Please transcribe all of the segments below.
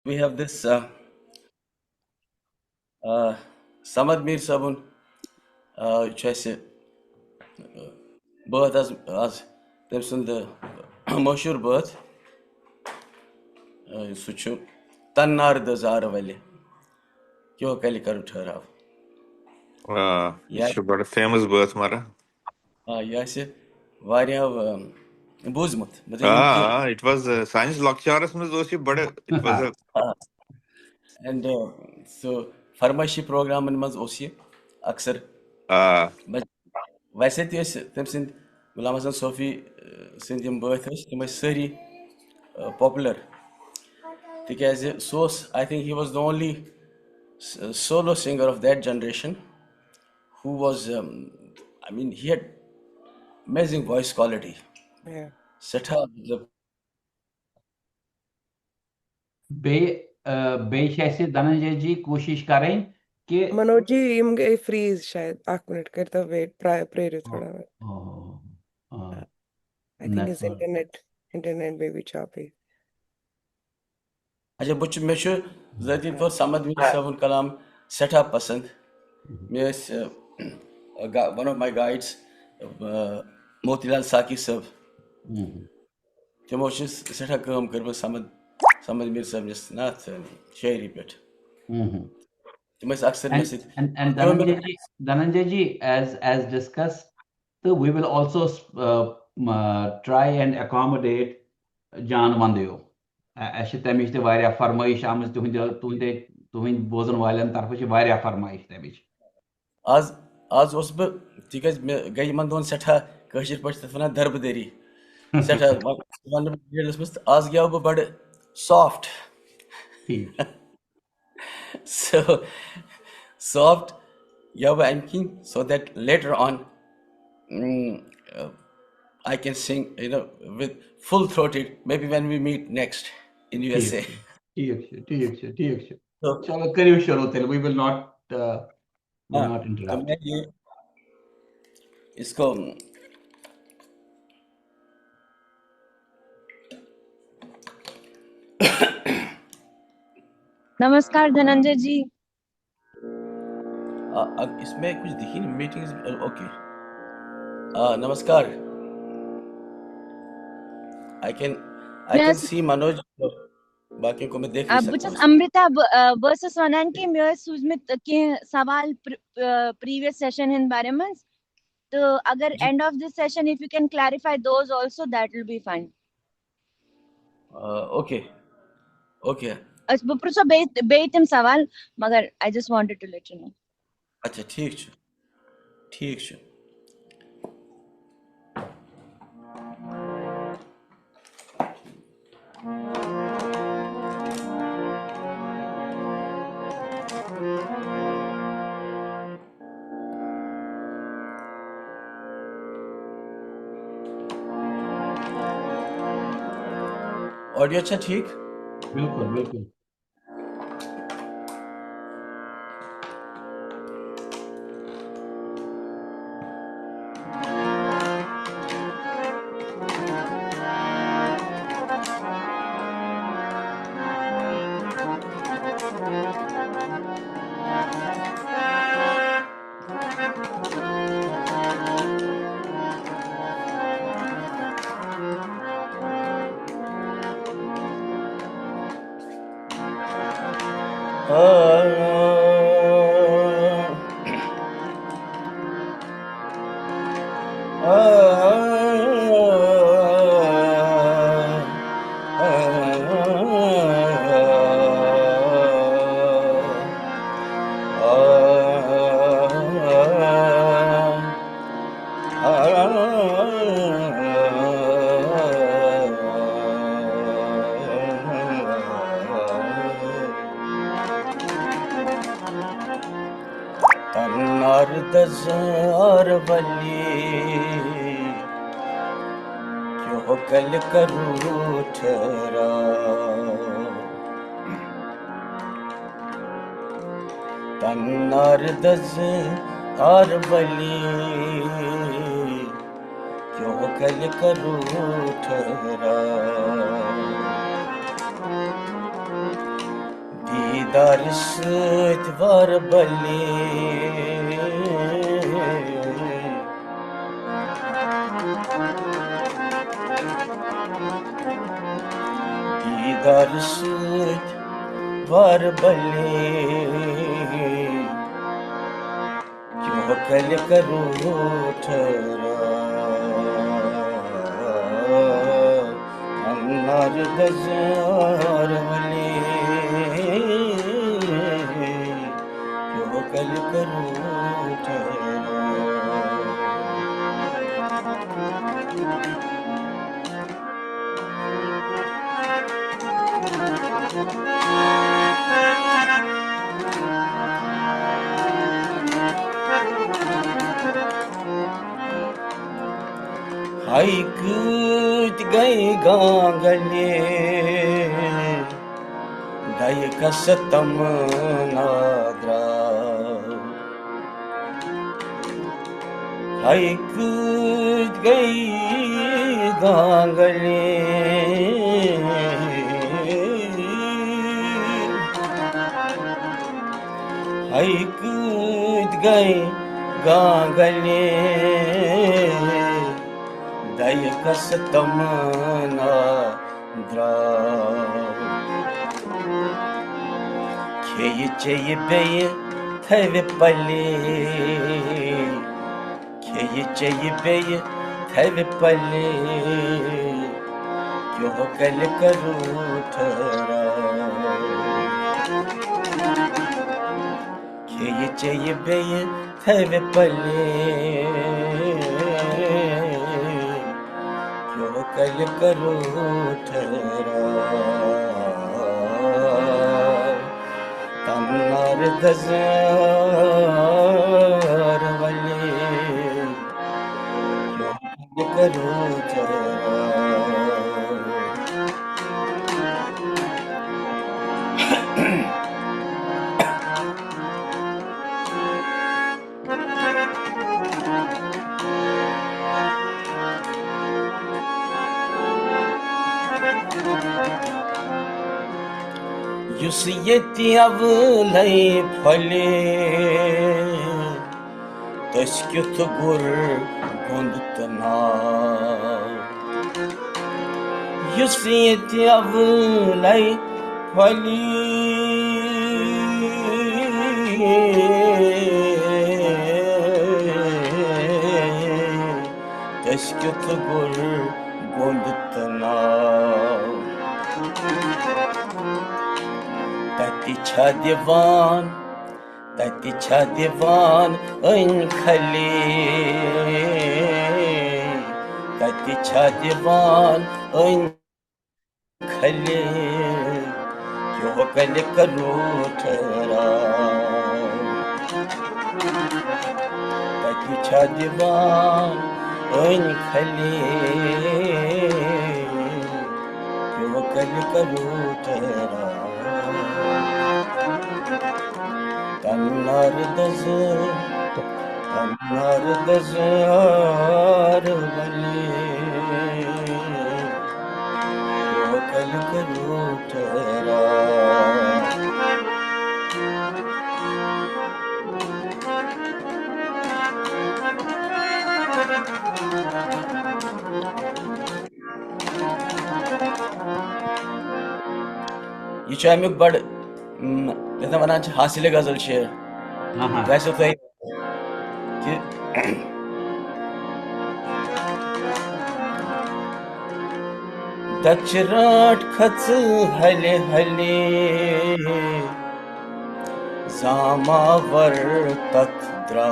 We have this uh, Samad Mir Sabun, Chese, birth as them sun the Moshur birth, Suchu, Tannar the Zaravali, Kyo Kalikaru Tarav. ये Yeah, छ बड़ा famous birth मारा. Yase, Varia Buzmut, but then you It was science lecturers में दोषी बड़े. It was a and so Farmashi program in Maz Osi, Aksar, uh, but Vasetis, Temsin, Mulamasan Sophie, Sindian birth, my Suri popular. Because Sos, I think he was the only solo singer of that generation who was, I mean, he had amazing voice quality. Yeah. Set up the बेश ऐसे धनंजय जी कोशिश करें कि मनोज जी इम गए freeze शायद 1 minute करता wait प्रेरित थोड़ा आई थिंक इज इंटरनेट में भी चापी अच्छा बुच में शो ज़ाती तो समझ में सबन कलाम set up पसंद मैं one of my guides Motilal साकी सब तमो set up काम कर समझ में सब जिस ना शेरी पेट and Dhananjay ji, as discussed, so we will also try and accommodate Jan Vandeyo. Ashe tamish te variya farmaish amaz tuhinde bozan walen tarfı variya farmaish tamish. आज उस बे ठीक है गई मन दोन सेठा कशीर पच तफना दरबदरी सेठा वन डेल्स मस्त आज गया वो बड़े soft so soft yeah I'm keen so that later on I can sing with full throated maybe when we meet next in USA ठीक है so चलो करियो शुरू tel we will not तो interrupt. मैं ये इसको नमस्कार धनंजय जी इसमें कुछ दिखी नहीं मीटिंग्स ओके नमस्कार I can see Manoj बाकी को मैं देख नहीं बस सकता अमृता वर्सेस वनन के मैं सुजमित के सवाल प्रीवियस सेशन इन बारे में तो अगर end of this session if you can clarify those also that will be fine okay okay अस बप्रुसो बेतम सवाल मगर I just wanted to let you know अच्छा ठीक छ ऑडियो अच्छा ठीक बिल्कुल कल करूँ ठहरा तन्नार दज आर बली क्यों कल करूँ ठहरा dar sut var bali dar sut var bali क्यों कल करूँ ठहरा अन्नार दजार वाले क्यों कल करूँ ठहरा हाय कूद गए गांगले दय का सतम नाद्रा हाय कूद गई गांगले हाय कूद गए गांगले दय कसतम नाद्रा खेय चेय बेय थवे पले खेय चेय बेय थवे पले क्यों कल करूँ ठहरा खेय चेय बेय थवे पले कल करो ठहरा तन्नार दजार वाले कल करो ठहरा Yus yeti avlay phale Taşkyut gur gondutna Yus yeti avlay phale Taşkyut gur gondutna Tati cha divan ön khale Tati cha divan ön khale Kyo kal karo thara Tati cha divan ön khale Kyo kal karo thara Tannar dazar vale Kyo kal karo thara ये छ अमुक बड़ यथा वनान छ हासिले गजल शेर वैसे तो कि दचराट खच हले हले जामावर तत्द्रा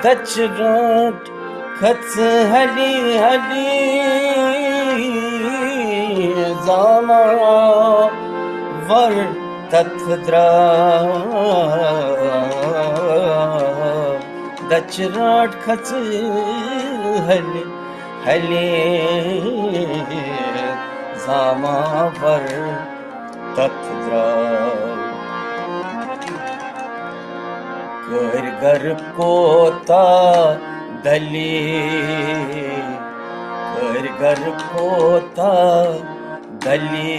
दचराट खच हली हली जामावर तत्द्रा दचराट खच हली हली जामावर तत्द्रा कर घर कोता दली कर कर गर पोता दली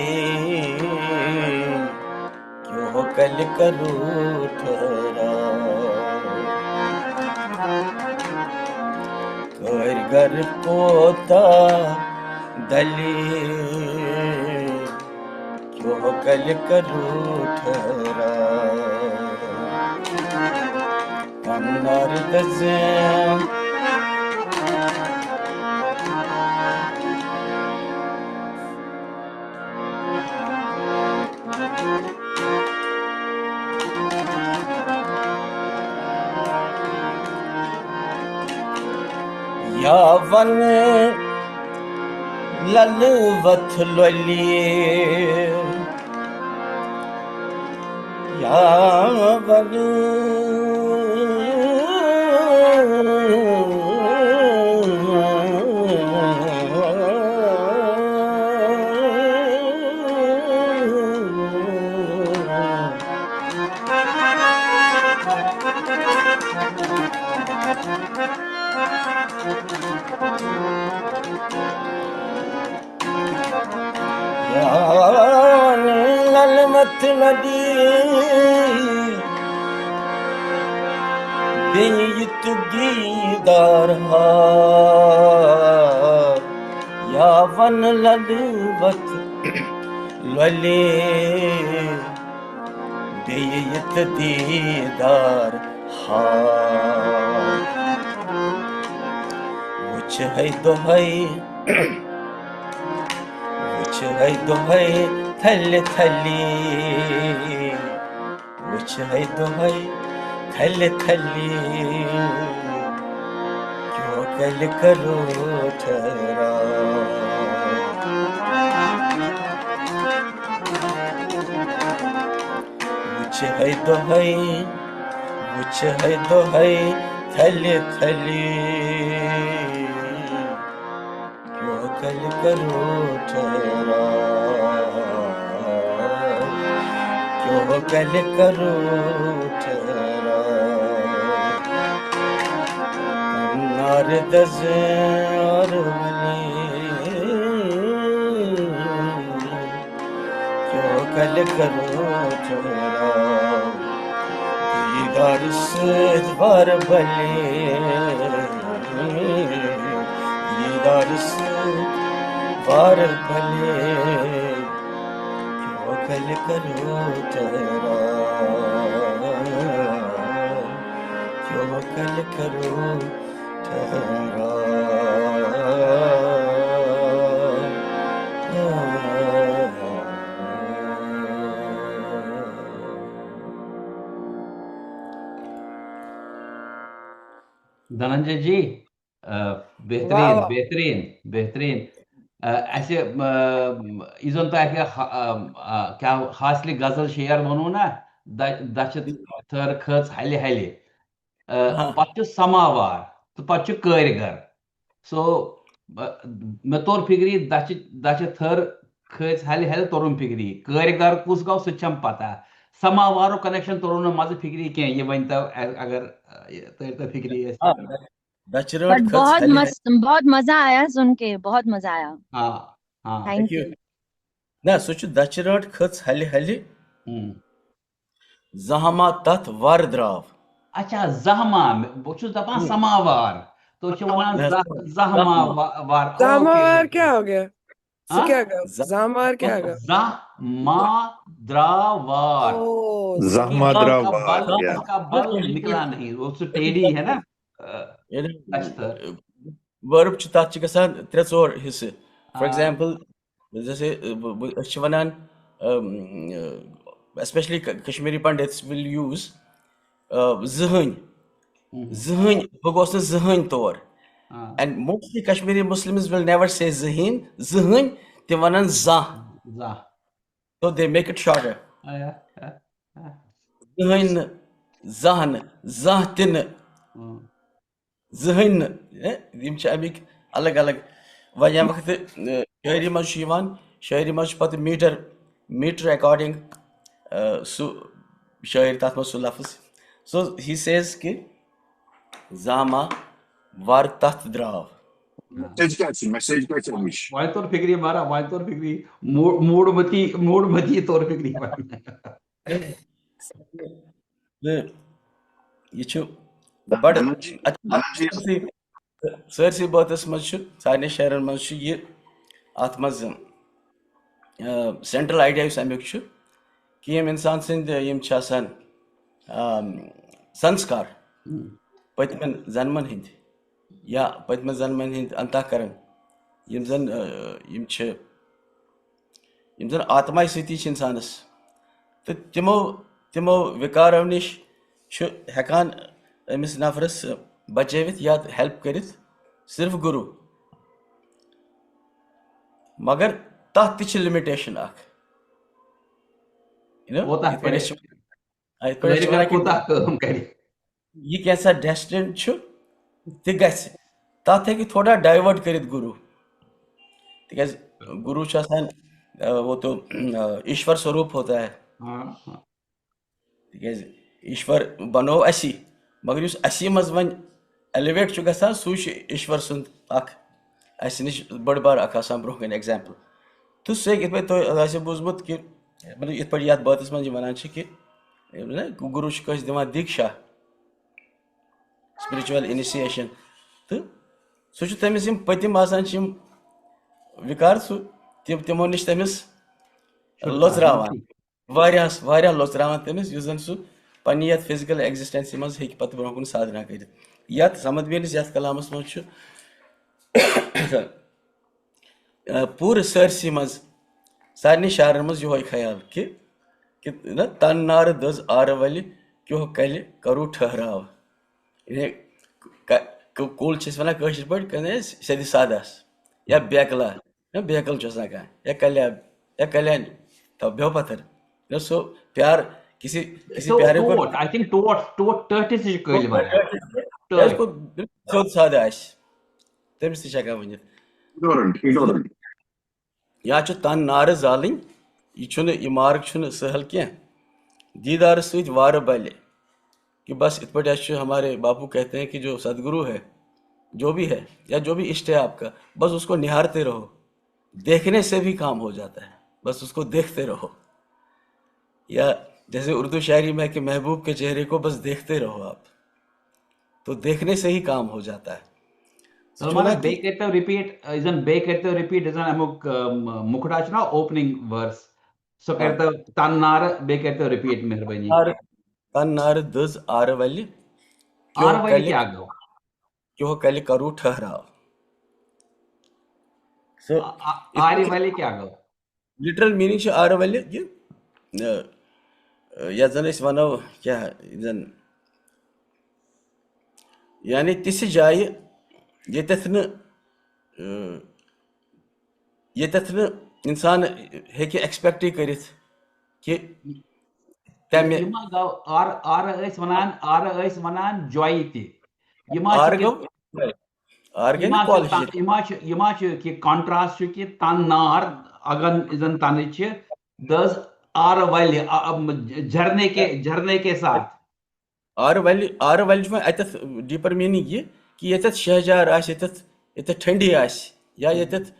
क्यों कल करूँ ठहरा कर गर पोता दली क्यों कल करूँ ठहरा कन्नर दज़े यावन ललवथ लोलिए यावन यावन ललवथ लोलिए बेयत गीदार यावन ललवथ लले बेयत दीदार wuch hai dohai thal thali wuch hai dohai thal thali क्यों कल करो ठहरा wuch hai dohai thal thali क्यों कल करो ठहरा क्यों कल करो ठहरा कन्नर दज़े और वली क्यों कल करो ठहरा दीदार से द्वार भले दीदार से द्वार भले क्यों कल करो ठहरा क्यों कल करो ठहरा धनंजय जी वाह बेहतरीन वाह बेहतरीन बेहतरीन ऐसे इजन तो क्या हासली गजल शेयर वनो ना दच थर खच हले हले हाँ पत समावार तो पत कारीगर सो मे तोर फिक्री दच थर खच हले हले तोरुम फिक्री कारीगर कुस गो सह पता समावारो कनेक्शन तोरुन मज फिक्री कह ये वन तो अगर तो फिक्री हाँ बट दचरट खच हले बहुत मजा आया सुन के, बहुत मजा आया। हाँ हाँ थैंक यू यू। ना सोच दचरट खच हले हले हम्म। जहामा तथ वर द्राव अच्छा जहमा बहुत दपान समावार तो वनान ना जहमा जहामा वार ओके जामार ओके क्या हो गया से हाँ क्या गया ज- जामार क्या गया जहमा द्रावार ओ Zahma जहां Drawar, yeah. उसका बल निकला नहीं वो तो टेढ़ी है ना अक्षर वर्ब च तथ च गसान त्रे ोर हिस्से फॉर हाँ एग्जांपल जैसे अस वनान especially Kashmiri pundits will use zahn zahn bh gos na zahn tor हाँ and mostly Kashmiri Muslims will never say zahn they wanan zah जा so they make it shorter आया हाँ zahn zahn zahtin zahn yim ch amik alag alag वह वक्त शायरी मज शायरी मज पत metre according सु शायर तथ मज सु लफ्ज सो ही सेज कि जामा वर तथ द्राव Mesaj क्या चलmiş? वाई तौर फिक्री मारा वाई तौर फिक्री मूड मती तौर फिक्री ये छु बड़ Dhananjay, सरसी बातस मज सारे शहरन मज ये अत मज सेंट्रल आइडिया अमुक कि यम इंसान सिंद यम छ आसान संस्कार पतमन जन्मन हिंद या पतमन जन्मन हिंद अंतःकरण यम जन आत्मा सती इंसानस तो तिमो विकारों नश हेकान अमिस नफरस बचवित या हेल्प करित सिर्फ गुरु मगर तथ ति लिमिटेशन यह कैसा डेस्टिन तह तथ हे थोड़ा डाइवर्ट करित गुरु तिकाज गुरु वो तो ईश्वर स्वरूप होता है तिकाज ईश्वर बनो असी मगर उस असी मज वन एलिवेट गसान सू ईश्वर सुंद अस नश बड़ बार आसान ब्रोह कन एग्जाम्पल तो सह इत पे तो बूजमुत कि मतलब इत पे याद बातस मन वन कि गुरु कस दिवान दीक्षा स्पिरिचुअल इनिशिएशन तो सह तमिस पतिम आसान विकार तिमो नश तमिस लोचरावान वारिया लोचरावान तमिस युस जन सह पन्नी यथ फिजिकल एग्जिस्टेंसी मज हेकि पत्त ब्रोह कुन साधना कर यथ समदबीनिस यथ कलामस मज पूरे सरसी मज सारे शहरन मज यो ख्याल कि तन नार दज आर वल क्यों कल करू ठहराव कुल वन कशर पे सद सादस या बेकला बेकल कह या कल्याण तो बेव पत्थर सो प्यार किसी प्यारे को आई थिंक टर्टिस थोद सादा तमिस तक वन ignorant. या तन नार जालन यह मार्ग सहल कह दीदार सत वार बल कि बस इत पे हमारे बापू कहते हैं कि जो सदगुरु है जो भी है या जो भी इष्ट है आपका बस उसको निहारते रहो देखने से भी काम हो जाता है बस उसको देखते रहो या जैसे उर्दू शायरी में है कि महबूब के चेहरे को बस देखते रहो आप तो देखने से ही काम हो जाता है Salman, bake it to repeat. Isn't bake it to repeat? Isn't amuk mukhdachna opening verse. So कहता तन्नार bake it to repeat मेहरबानी. तन्नार दस आर वाली क्या गो? क्यों कल करू ठहराव. So आर वाली क्या गो? Literal meaning से आर वाली ये या जन इस वनो क्या जन यानी तिस जाय येतथ न इंसान हेकि एक्सपेक्ट करित कि तमे आर ऐस वनान जॉय ति यमा कि कॉन्ट्रास्ट कि तन्नार अगन इजन तन छ दस आर वल झरने के साथ आर वल अतथ डीपर मीनिंग ये कि यतथ शहजार आस यतथ ठंडी आस या यतथ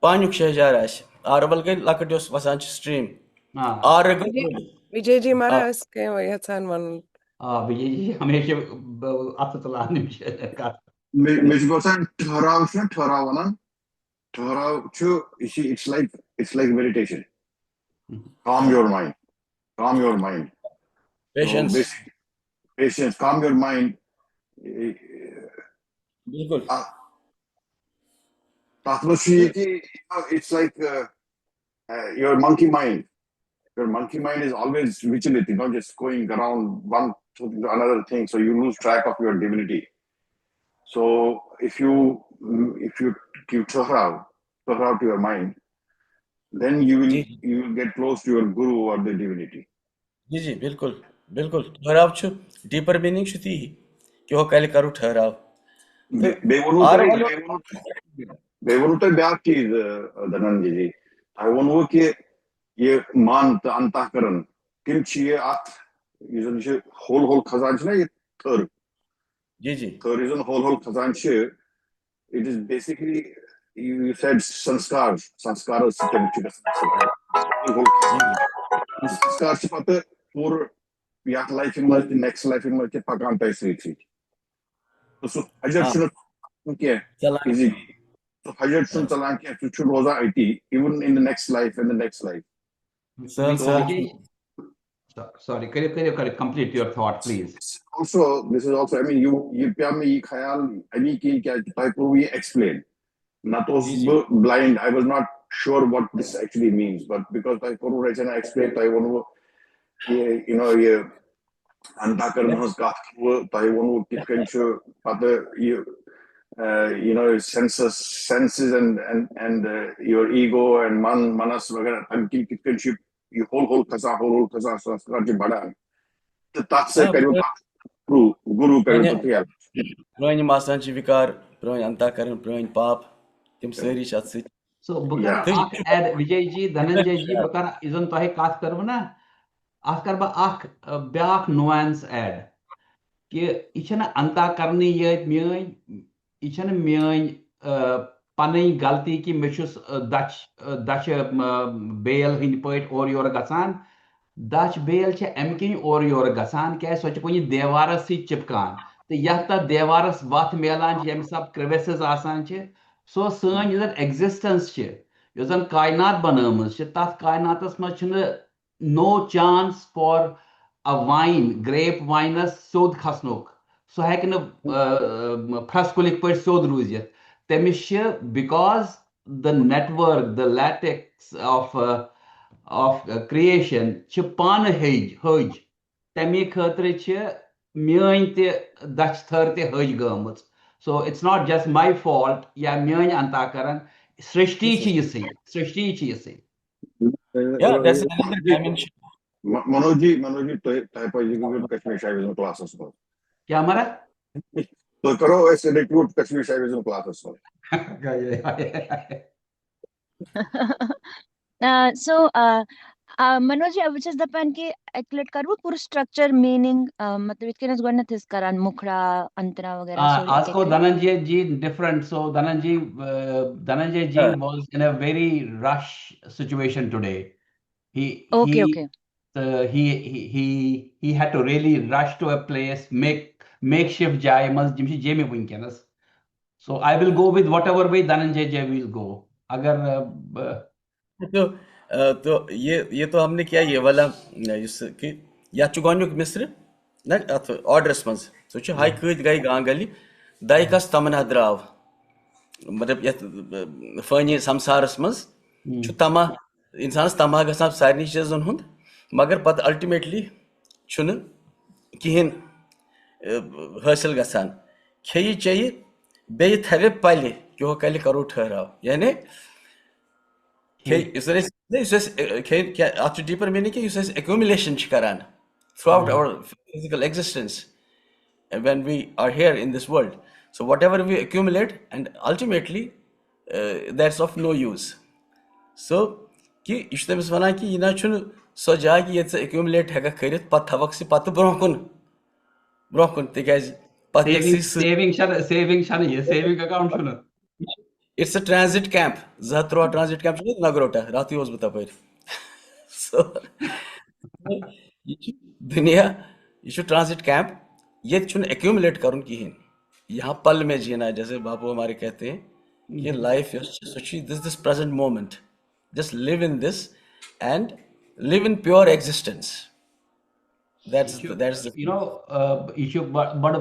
पानुक शहजार आस आर वल गई लकट वसान स्ट्रीम आर विजय जी मारा इसके यथान वन विजय जी हमेशा अत तुलान Mecbur basan ठहराव it's like meditation. Calm your mind. Patience, calm your mind. बिल्कुल it's like your monkey mind. Your monkey mind is always vigilant, just going around one to another thing, so you lose track of your divinity. So if you give tahrav to your mind, then you will get close to your guru or the divinity. जी बिल्कुल ठहराव छु deeper meaning छु ती कि हो कल करू ठहराव बेवनुत ब्याक चीज धनंजय जी I want कि ये मान अंतःकरण किम छिए आत ये जो होल खजान छ ना ये थर जी थर इज होल खजान छ it is basically, you said sanskar system sanskar se pata for yak life in the next life in the pakan tai sri. So hajar हाँ shunu okay challan easy. So hajar shunu chalan ke tu roza IT even in the next life and the next life. Sahal So Sahal Vijay, sorry, complete your thought, please. this is also, I mean, you pya me khayal any ki kya type we explain. Not was ji ji blind. I was not sure what this actually means, but because I could I explained, I want to, you know, yeah, antakarn has got I want to kitchen other you know, senses and your ego and manas वगैरह तमकी kitchen you whole kasa संस्कार जो बड़ा तो तात्से हाँ करो guru करो तो क्या pranyi masan vikar pranyi antakaran pranyi pap tim sari chat sit So bakar yeah ak add Vijay ji, Dhananjay ji, bakar izon tohi kath karbu na, ach karba ak byak nuance add. Ki ichana anta karni yet myein, ichana myein panai galti ki mechus Dutch bail hin poit or yor gasan. Dutch bail che emkin or yor gasan ke soch kuni devaras si chipkan. Te yahta devaras vat melan jem sab crevices asan che. So sön yuzan existence che. Yuzan kainat banamız che. Tat kainatas ma chine no chance for a wine, grape vinus sod khasnok. So hekin praskulik per sod ruzit. Temische because the network, the latex of creation छ पान हज तमे खतर छ main त दच थर ते हज गमत so it's not just my fault या मेन अंताकरण सृष्टि छ यसे yeah that's another dimension Manoji type of you Kashmir Shaivism classes for. क्या हमारा So karo ऐसे recruit Kashmir Shaivism classes for. So Manoj, which is the pen ki accurate karbo pur structure meaning matlab it can gonna this karan mukhra antara वगैरह sorry Asko Dhananjay ji different. So Dhananjay ji yeah was in a very rush situation today. He okay he okay he had to really rush to a place, makeshift jai mas jimshi jemi winkenas. So I will go with whatever way Dhananjay ji will go. Agar तो ये तो हमने किया ये वाला कि या चुगोन्युक मिस्र ना ऑर्डर्स मंज सो छ हाई कद गई गांगली दाई कस तमना द्राव मतलब यत फनी संसारस मंज छु तमा इंसानस तमा गसान सारनी चीजन हुंद मगर पत अल्टीमेटली छुन किहिन हासिल गसान खेई चाहिए बे थवे पले क्यों कल करो ठहराव यानी after deeper meaning you says accumulation chikaran throughout our physical existence and when we are here in this world so whatever we accumulate and ultimately that's of no use so ki işte biz vana ki yine şunu soja ki yetse accumulate hega kharit pat tavaksi pat bronkun tikaz pat saving shana ye saving account shuna. it's a transit camp zatro transit camp shunu nagrota rati was butapayır so दुनिया ये जो transit camp ये चुन accumulate करूं की हिन यहाँ पल में जीना है जैसे बापू हमारे कहते हैं कि life this present moment just live in this and live in pure existence that's the You know, issue, but my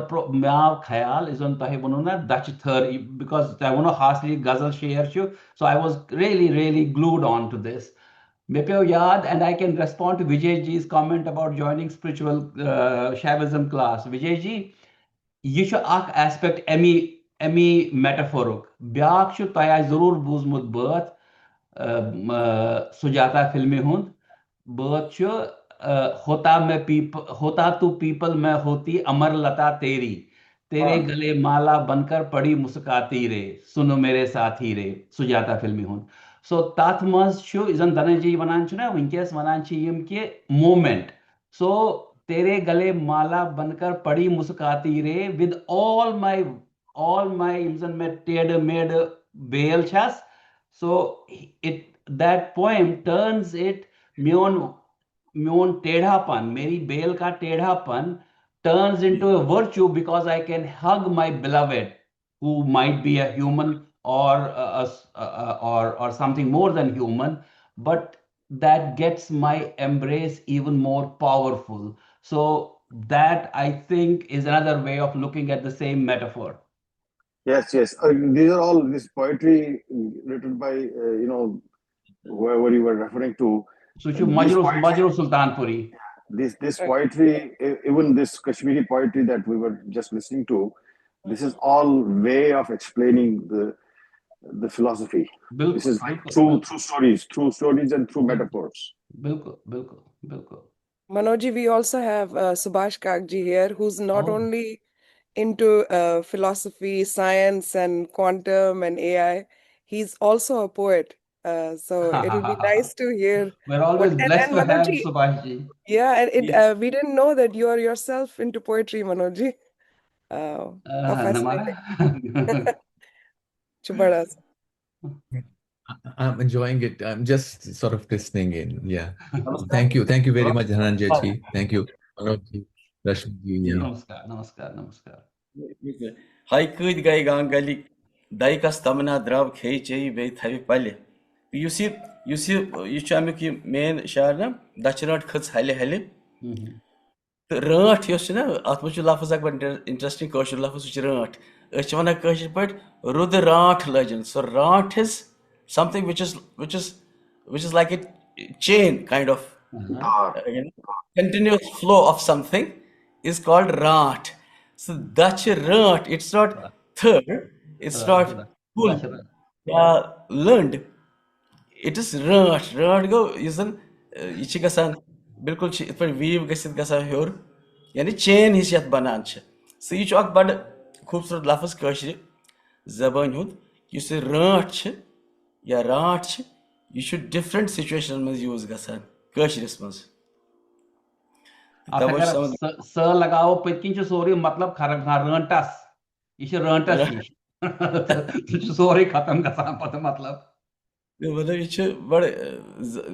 khayal is on tahi banuna Dutch thir because I want to hasli ghazal share chu, so I was really glued on to this. Mepe yaad, and I can respond to Vijay ji's comment about joining spiritual Shaivism class. Vijay ji, ये छ अख aspect Amy metaphoric back छ तया जरूर बूजमुत बात सुजाता फिल्मी हुंद बात छ होता तू पीपल में होती अमर लता तेरी तेरे गले माला बनकर पड़ी मुस्काती रे सुनो मेरे साथी रे सुजाता फिल्मी हुंद सो तथ मज छ इजन धनंजय वनान छ ना वंकेस वनान छ यम के मोमेंट सो तेरे गले माला बनकर पड़ी मुस्काती रे with all my all my made bail chas. So it that poem turns it myon tedhapan, meri bail ka tedhapan turns into a virtue because I can hug my beloved, who might be a human or or something more than human, but that gets my embrace even more powerful. So that I think is another way of looking at the same metaphor. Yes, yes. These are all this poetry written by whoever you were referring to. So This Majru Sultanpuri. this poetry, even this Kashmiri poetry that we were just listening to, this is all way of explaining the philosophy. This is like through stories and through metaphors. Bilkul. Manoj, we also have Subhash Kagji here, who's not only into philosophy, science, and quantum and AI, he's also a poet. So it'll be nice to hear. We're always blessed to have Manoj, Subhashji. yeah, and we didn't know that you are yourself into poetry, Manoj. How fascinating. Chubadas. I'm enjoying it. I'm just sort of listening in. Yeah. Thank you very much, Dhananjay ji. Thank you, Manoj ji, Rashmi ji. Namaskar. Hay kıyd gay gangali daykas tamna drav kheyçeyi bey thavi pale. Yusuf yuçamuk main şarna daçrat khıts hale hale. Rant yos na atmuş lafız ak interesting kashir lafız uç rant. Achwana kashir pat rud rant legend. So rant is something which is like a chain kind of continuous flow of something is called rant. So Dutch rant, it's not third, it's not full, learned. It is rant. Rant go isn't içi gasan bilkul it पर weave गसित गसा हयोर यानी chain हिस्यत बनान छ. So ये जो अक बड़ खूबसूरत लफ्ज़ कश्र ज़बान हुद युस rant छ या rant छ ये should different situation में use गसान कश्रस में. स लगाओ पकिन सोरी मतलब खरग रंटस ये रंटस ये सोरी खत्म गसान पता मतलब ये बड़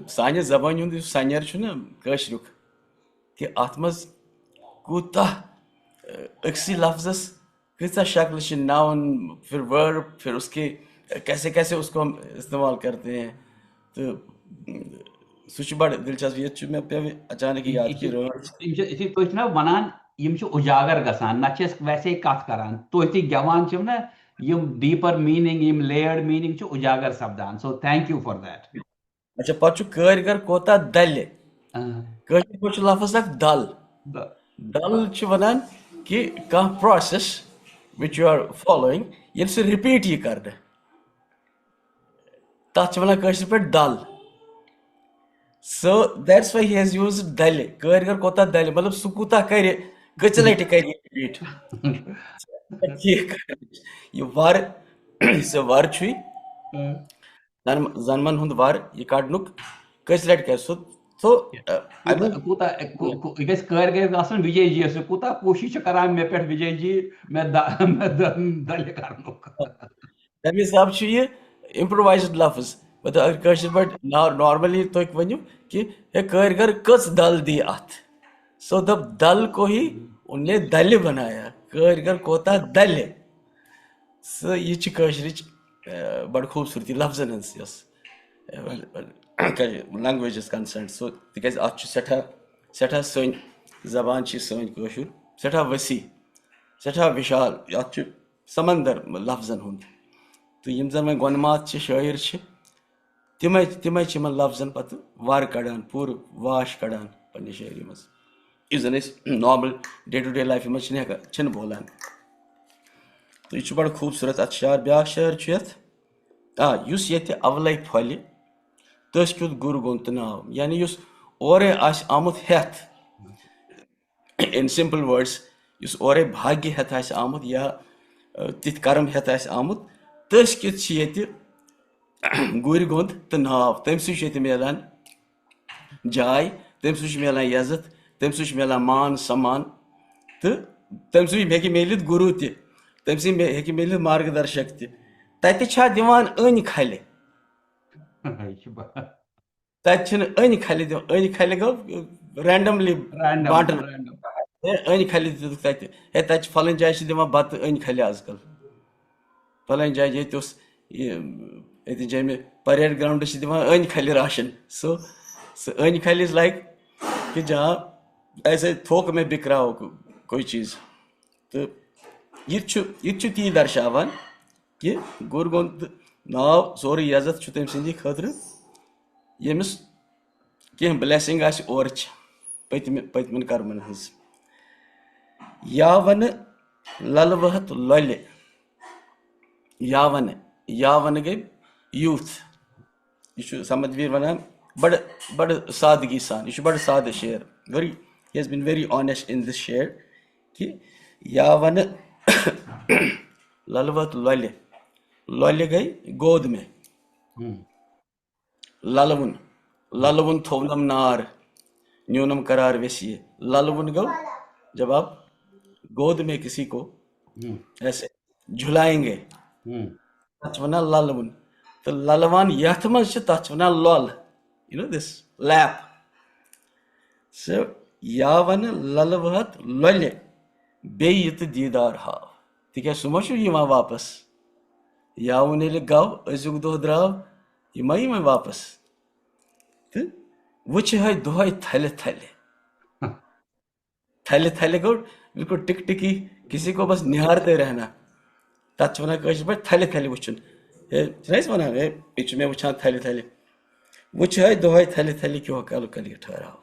साने ज़बान हुद सनर छु ना कश्रुक कि आत्मज कूता अक्सी लफ्ज़स कितना शक्ल छ नाउन फिर वर्ब फिर उसके कैसे कैसे उसको हम इस्तेमाल करते हैं. तो सुच बड़ दिलचस्प ये छु मैं पे अचानक याद की इसी तो ना वनान यम छु उजागर गसान ना छ वैसे कथ करान तो इति गवान छ ना यम डीपर मीनिंग यम लेयर्ड मीनिंग छु उजागर शब्दान. So thank you for that. अच्छा पछु कारीगर कोता दल काशीर पछु लफ्ज़ अक दल छु वनान कि का process which you are following ये से रिपीट ये करना तच वनान काशीर पे दल. So that's why he has used dal. Karygar kota dal. मतलब सुकुता करे गचलाइट करे repeat. ये वार से वार छुई जानमन हुंद वार ये काटनुक गचलाइट करे. So कुता इगस कारीगर गसन विजय जी से कुता कोशिश करान मे पेट विजय जी मैं दल करनुक. तमे हिसाब छु ये improvised लफ्ज़. मतलब अगर काशीर पर नॉर्मली तो एक वन्यू कि हे कारीगर कस दल दी आत. सो द दल को ही उनने दल बनाया. कारीगर कोता दल. सो ये च काशीर बड़ खूबसूरती लफ्ज़न हंस yes language is concerned. So because at seta son ज़बान ची son काशीर seta वसी seta विशाल at समंदर लफ्ज़न हुंद. तो यम जन में गनमात च शायर च तिमै च लफ्ज़न पत वार कड़ान पूर वाश कड़ान पन्ने शायरी मज इस जन normal day to day life में छन बोलान. तो यह बड़ खूबसूरत अत शार ब्या शायर छु यथ युस ये अवलै फल तस क्युत गुर गोंत नाव. यानी युस ओरे आश आमुत हेथ इन सिंपल वर्ड्स युस ओरे भाग्य हेथ आश आमुत या तिथ कर्म हेथ आश आमुत तस क्युत छ ये गुर गोंद तो नाव. तम सह मिलान जाय तम सह मिलान इज्जत तम सह मिलान मान सम्मान तो तम सह हे मिलित गुरु तमसी हेकि मिलित मार्गदर्शक तत छा दिवान अन खले तत अन खले गो रैंडमली बांटन अन खले तत हे तत फलन जाय दिवान बत अन खले आजकल फलन जाय ये जाय में परेड ग्राउंड दिवान अन खले राशन सो अन खल इज लाइक कि जहाँ ऐसे थोक में बिक रहा हो कोई चीज़ तो ये ती दर्शावान कि गुरगोंद नाव सोरे इज्जत तम सदी खतर यमिस कह ब्लेसिंग और पतमन कर्मन हज यावन ललवहत लल यावन गई यूथ यह समदवीर वनान बड़ सादगी सान यह बड़ साद शेर very he has been very honest in this share कि यावन ललवत लल गई गोद में ललवुन थोवनम नार न्यूनम करार वैसी ललवुन गो जब आप गोद में किसी को ऐसे झुलाएंगे तथ वना ललवुन तो ललवान यथ मज तथ वना लल you know this lap so यावन ललवहत लल बेयत दीदार हाव तिक सुमा वापस यावन ये गव अजुक दो द्राव यह वापस तो वुच है दुह थल गो बिल्कुल टिक टिकी किसी को बस निहारते रहना तथ वन थल वुचन वन ये मे वुचान थल वुच है दुह थल क्यों कल कल ठहराव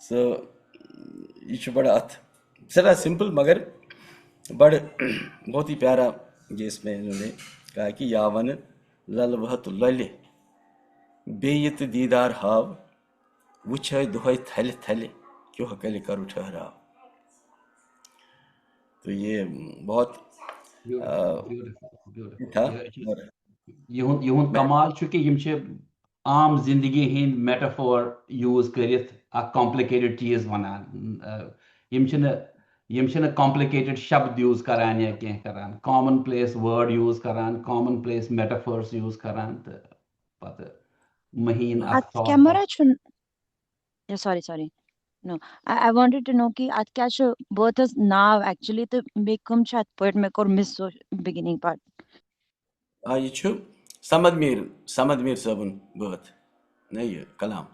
सो यह बड़ा अत सरा सिंपल मगर बड़ बहुत ही प्यारा ये इसमें इन्होंने कहा कि यावन ललवहत लल बेयत दीदार हाव वुच है दुह थल क्यों कल करू ठहराव तो ये बहुत था यहुंद कमाल कि आम जिंदगी हिंद मेटाफोर यूज करित कॉम्प्लिकेटेड चीज वनान यम कॉम्प्लिकेटेड शब्द यूज करान या कह करान कॉमन प्लेस वर्ड यूज करान कॉमन प्लेस मेटाफोर्स यूज करान तो पत महीन कैमरा छुन sorry no I wanted to know कि आज क्या show both is now actually तो बेकम chat point में कोर मिस beginning part ये छु समदमीर सबन बहुत नहीं कलाम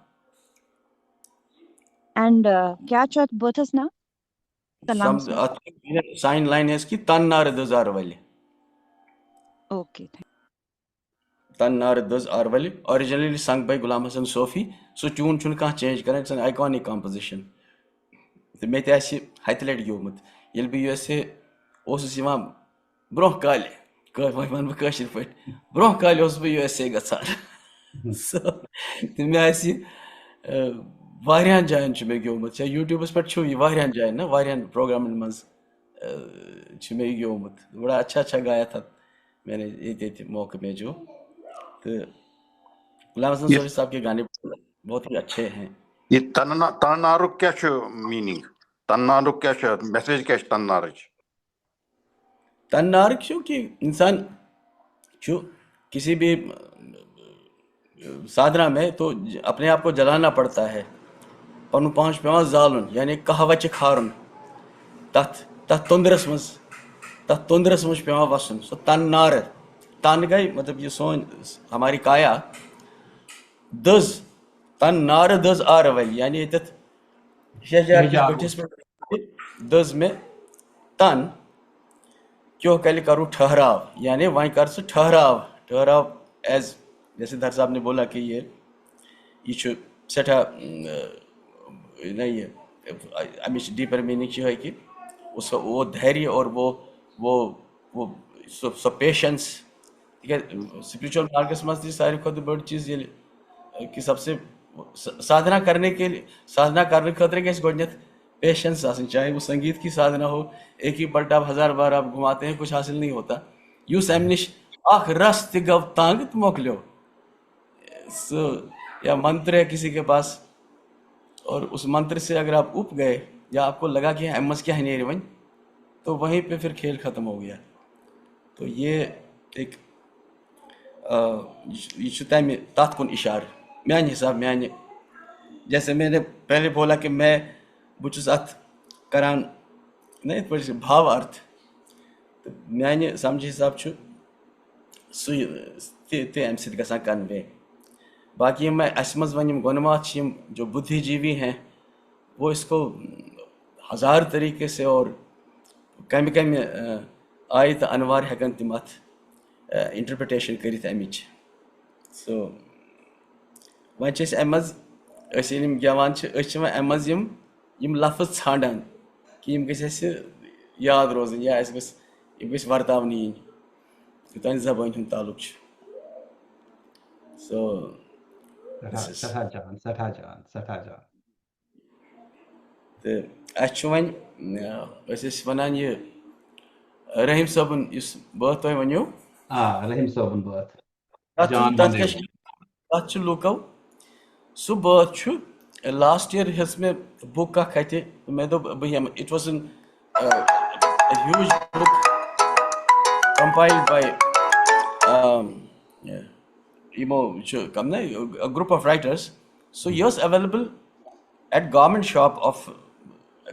and क्या chat both is now कलाम साइन लाइन है इसकी तन्नार दजार वाली okay तन्नार दजार वाली originally sung by Ghulam Hasan Sofi सो ट्यून छुन कहाँ चेंज कर इट्स एन आइकॉनिक कंपोजिशन तो मे ते हत लट ग्योमुत ये बह यूएसए ब्रोह काले वन बह पे ब्रोह काले बह यूएसए गसान तो मे वारियान जायन मे ग्योमुत यूट्यूबस पे यह जायन ना वारियान प्रोग्रामन मज मे ग्योमुत बड़ा अच्छा गाया था मैंने ये मौके में जो तो गुलाम हसन सोफी साहब के गाने बहुत ही अच्छे हैं ये तन्नारुक क्या मीनिंग तन्नारुक क्या मैसेज क्या तन्नारुक कि इंसान जो किसी भी साधना में तो अपने आप को जलाना पड़ता है पन पांच पे जालन यानी कहवच खारुन तथ तुंदरस मज पे वसन सो तन्नार तन गई मतलब ये सोन हमारी काया दज तन नार दज आर वल यानी दज में तन क्यों कल करूँ ठहराव यानी वहीं कर सो ठहराव एज जैसे धर साहब ने बोला कि ये सठा नहीं है अमिश डीपर मीनिंग है कि उसका वो धैर्य और वो पेशेंस ठीक है स्पिरिचुअल मार्गस मज सारी खुद बड़ चीज़ ये कि सबसे साधना करने खतरे के गोडनेथ पेशेंस चाहे वो संगीत की साधना हो एक ही पलटा 1000 बार आप घुमाते हैं कुछ हासिल नहीं होता यूस एमनिश आख रस गव तांग मोकलो या मंत्र है किसी के पास और उस मंत्र से अगर आप उप गए या आपको लगा कि एमस क्या है नहीं वन तो वहीं पे फिर खेल ख़त्म हो गया। तो ये एक ये छु तमि तथ कुन इशार म्यान हिसाब म्यान, जैसे मैंने पहले बोला कि मैं बुचुस अथ करान नहीं पर भाव अर्थ, तो म्यान समझ हिसाब छु सु ते अमि सत गसान कन्वे। बाकी मैं असमज वन गुनमात जो बुद्धिजीवी हैं वो इसको हजार तरीके से और कम कम आयत अनवार हेकन तिम अथ इंटरप्रिटेशन करित अमिच। सो वन अमज गवान वन अमज यम लफ्ज छांडान कि यम गस याद रोजन या यम गस वर्तावन यी युतान जबान हुंद तालुक। सो सठा जान तो अच्छे वन वन ये रहीम साबन इस बात तुम वनो रहीम साबन बात जान तथ लूको सह बात लास्ट ईयर हेज मे बुक अत मे दोप बह it was an huge book compiled by a group of writers. So yes, available at government shop of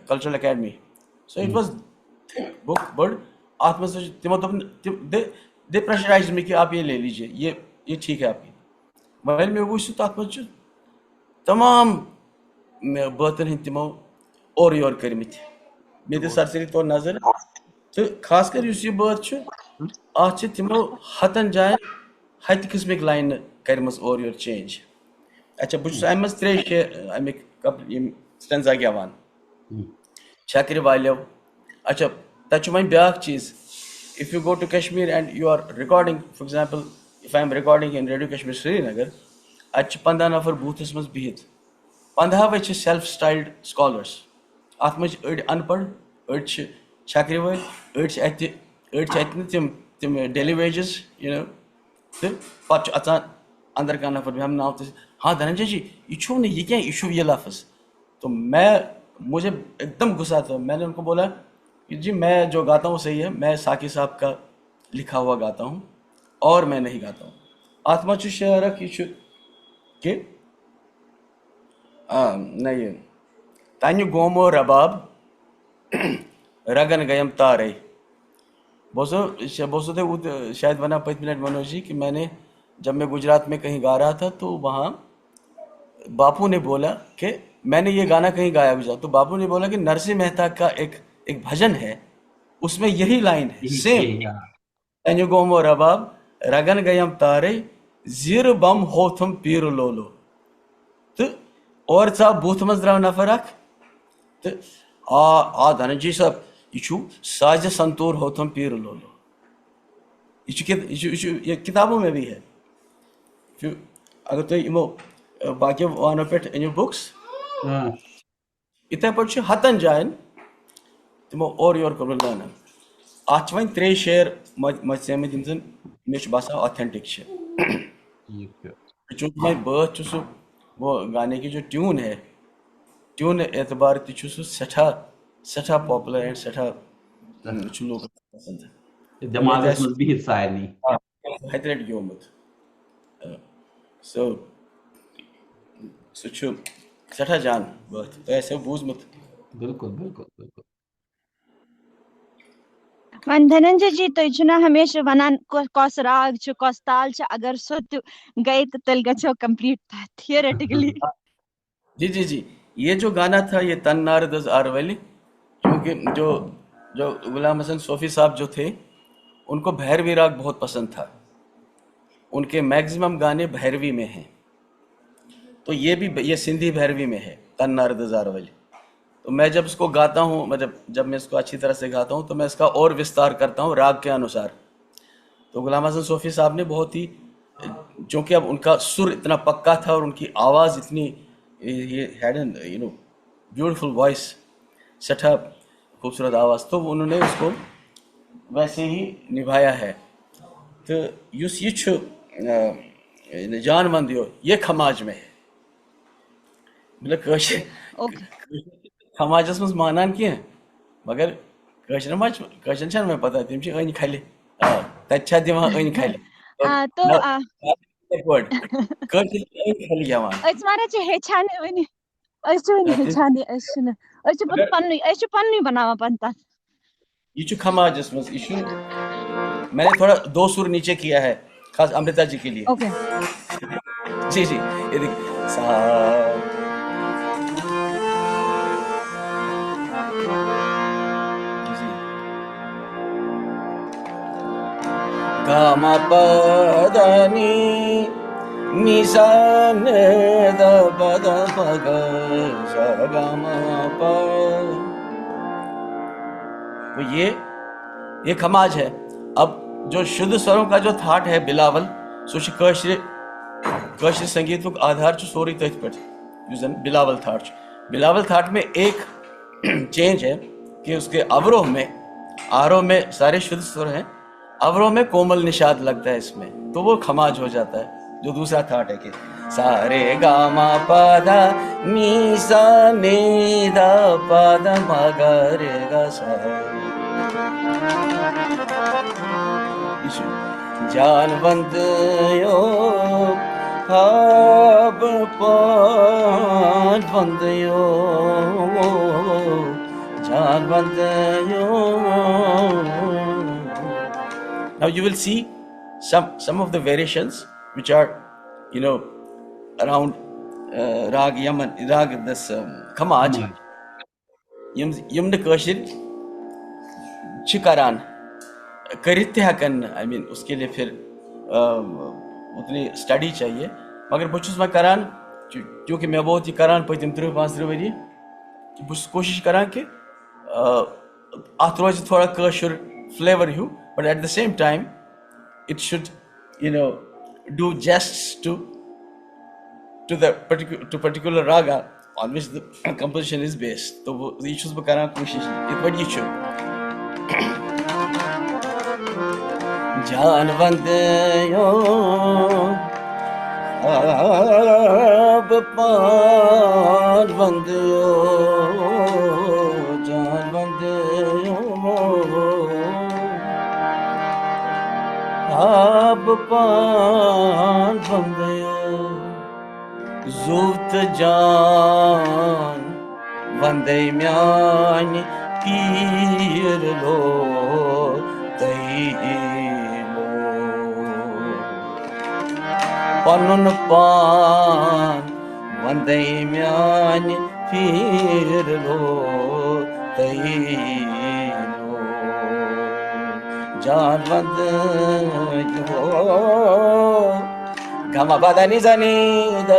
Cultural Academy. So it was thick book, but आत्मा से they pressurized me कि आप ये ले लीजिए, ये ठीक है आपकी। वैल में वो इस आत्मा से तमाम बातन हिंद तिमो और योर करमित मेरे सरसरी तो नजर तो खासकर इस ये बात आज तिमो हतन जाए हत किस्मिक लाइन करमस और योर चेंज। अच्छा बहुत अमज त्रे अमिक स्टेंजा गवान छक्र वालो। अच्छा तक वन ब्या चीज, if you go to Kashmir and you are recording, for example if I am recording in radio Kashmir Srinagar, अत 15 नफर बूथस मज बिहित 15 वे सेल्फ स्टाइल्ड स्कॉलर्स, अत मज अड़ अनपढ़ अड़ छक्र वाल अड़ तिम डेली वेजेस यू नो, तो पे अचान अंदर का नफर हम नाव तो हाँ धनंजय जी ये छू नहीं ये क्या इशू ये लफ्ज़। तो मुझे एकदम गुस्सा था, मैंने उनको बोला कि जी मैं जो गाता हूँ सही है, मैं साकी साहब का लिखा हुआ गाता हूँ और मैं नहीं गाता हूँ। आत्मा चु शेयर कि नहीं तान्यु गोमो रबाब रगन गयम तारे बोसो थे शायद वना 5 मिनट मनोज जी कि मैंने जब मैं गुजरात में कहीं गा रहा था तो वहाँ बापू ने बोला कि मैंने ये गाना कहीं गाया गुजरात, तो बापू ने बोला कि नरसिंह मेहता का एक भजन है उसमें यही लाइन है सेम, तन्यु गोमो रबाब रगन गयम तारे जीर बम होथम पीर लोलो। तो और साहब बूथ मज द्राव नफर अख तो आ धनंजय साहब यह साज संतूर होथम पीर लोलो, ये किताबों में भी है। अगर तुम यमो बाकी वानो पे अनु बुक्स इथे पे हतन जायन तमो और योर कर लाना अत वन 3 शेर मचेमत यम मे बसान ऑथेंटिक चूँकि मैं बात वो गाने की जो ट्यून है, ट्यून एतबार तु सठा सठा पॉपुलर एंड सठा लोग पसंद है दिमागस मज बिहित सारनी हत लट गोमुत। सो सह सठा जान बात तो ऐसे बूझमुत। बिल्कुल बिल्कुल बिल्कुल वन धनंजय जी तो हमेशा वनान कस राग कस ताल अगर सो गए तो तल गो कंप्लीट थियोरेटिकली। जी जी जी, ये जो गाना था ये तन नार दस आरवली, क्योंकि जो गुलाम हसन सोफी साहब जो थे उनको भैरवी राग बहुत पसंद था, उनके मैक्सिमम गाने भैरवी में हैं। तो ये सिंधी भैरवी में है तन नार दस आरवली। तो मैं जब इसको गाता हूँ, मतलब जब मैं इसको अच्छी तरह से गाता हूँ तो मैं इसका और विस्तार करता हूँ राग के अनुसार। तो गुलाम हसन सोफी साहब ने बहुत ही, चूँकि अब उनका सुर इतना पक्का था और उनकी आवाज़ इतनी, ये हैड एन ब्यूटीफुल वॉइस, सठा खूबसूरत आवाज़, तो उन्होंने उसको वैसे ही निभाया है। तो युस ये जान वंदियो ये खमाज में है, मतलब खमाजस मज मानान क्या मगर कशर मच कशर छन मैं पता तिम छ अन खले तच्छा दिवा अन खले तो वर्ड कशर अन खले जवान अस मारा छ हेछान वनी अस वनी हेछान अस पन्नु बनावा पंता ये छ खमाज इसमें इशू मैंने थोड़ा 2 सुर नीचे किया है खास अमृता जी के लिए ओके जी जी ये देख सा जी गामा पदानी निशान द पद पग सा गामा प तो ये खमाज है। अब जो शुद्ध स्वरों का जो थाट है बिलावल सो कशर संगीत आधार सोरी तथ पे बिलावल थाट में एक चेंज है कि उसके अवरोह में आरोह में सारे शुद्ध स्वर हैं, अवरोह में कोमल निषाद लगता है इसमें, तो वो खमाज हो जाता है। जो दूसरा थाट है कि सारे गामा पादा नी सा ने दा पादा मा गा रे गा सा जानवंत यो हाब पांडवंत यो जानवंत यो। Now you will see some of the variations which are, you know, around rag Yaman, rag this khamaj. Yum the kashir chikaran करित हकन आई मीन उसके लिए फिर उतनी स्टडी चाहिए, मगर बहुत मैं करान क्योंकि मैं बहुत ही करान पतिम 3-5 वरी कि बहुत कोशिश करान कि अत रोज थोड़ा कशर फ्लेवर हूँ, but at the same time it should you know do just to the particular raga on which the composition is based. तो वो ये बह करान कोशिश इत पे यह जानवंत यो आब पांडवंत यो जानवंत यो आब पांडवंत यो ज़ूत जान वंदे म्यान पीर लो तई पनुन पान वंदे म्यान फिर लो तई लो जानवंत यो गमा बदनी जनी द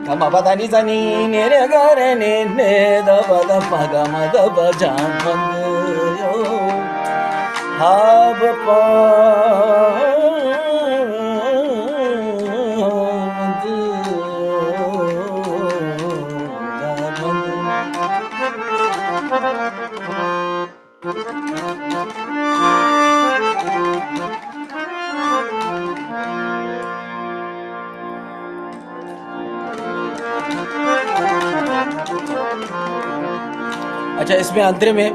गमा बदनी जनी नेरे गरे ने द बद पग मद ब जानवंत यो हाब पा अच्छा, इसमें अंतरे में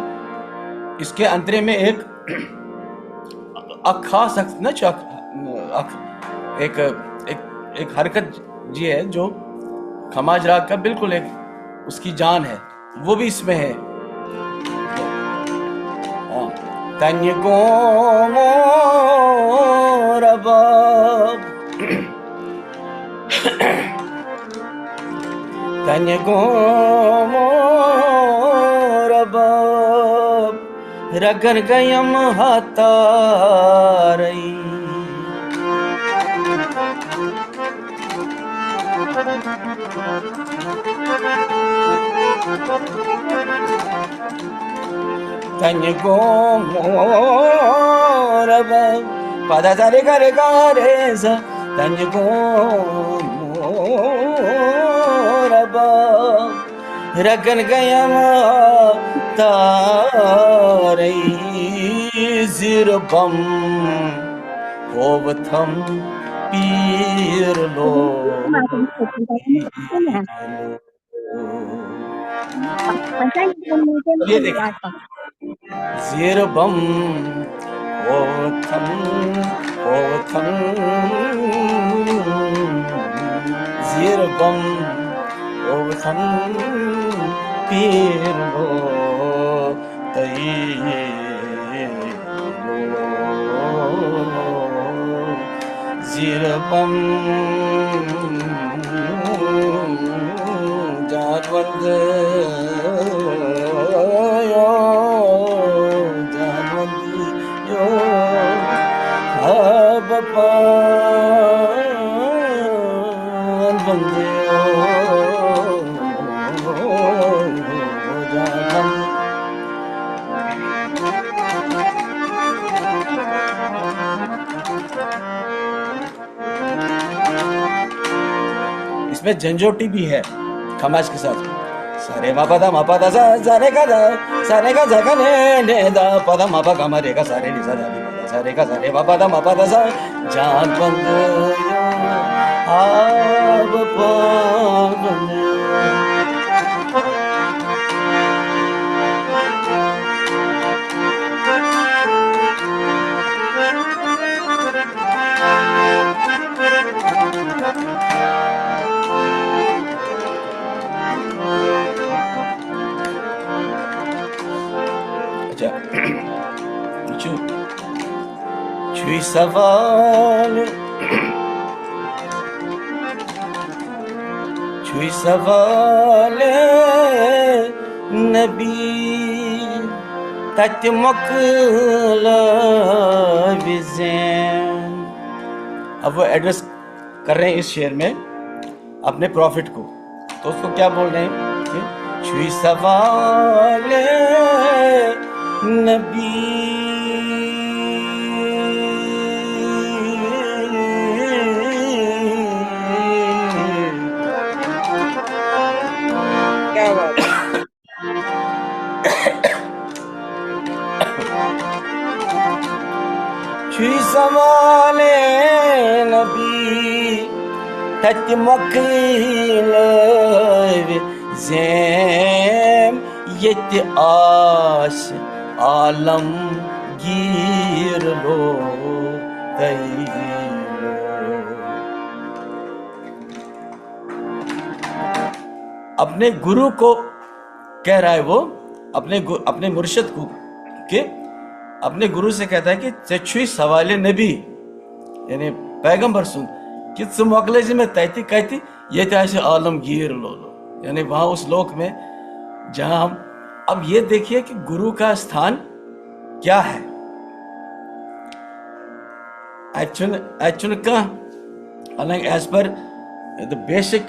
इसके अंतरे में एक खास न एक हरकत जी है जो खमाज राग का बिल्कुल एक उसकी जान है, वो भी इसमें है। तन्य को रबाब तन्य को रबाब रगन गयम हातारई तन्य को मोरब पदा तारे करे गारे सा तन्य को मोरब रगन गयम तारई जिरबम होवथम पीर लो ये देखिए Zirbam Otham Otham Zirbam Otham Pirlo Zirbam Janvandayo Janvandayo Abapan Vandayo इसमें झंझोटी भी है खमाज के साथ सारे मा पदा सा सारे का जा का ने दा पदा मा पा गा मा रे का सारे नि सा दा नि पदा सारे का सारे मा पदा सा जान बंद आब पावन Chui saval nabi tat makla vizem अब वो एड्रेस कर रहे हैं इस शेर में अपने प्रॉफिट को तो उसको क्या बोल रहे हैं कि छुई सवाल नबी क्या बात है। छुई सवाल नबी तत मकल ज़ेम यत आश आलम गिर लो अपने गुरु को कह रहा है वो अपने मुर्शिद को कि अपने गुरु से कहता है कि चछुई सवाले नबी यानी पैगंबर सुन कि मोकले में तैती कहती ये आलमगीर लो यानी वहां उस लोक में जहां हम अब ये देखिए कि गुरु का स्थान क्या है as per the basic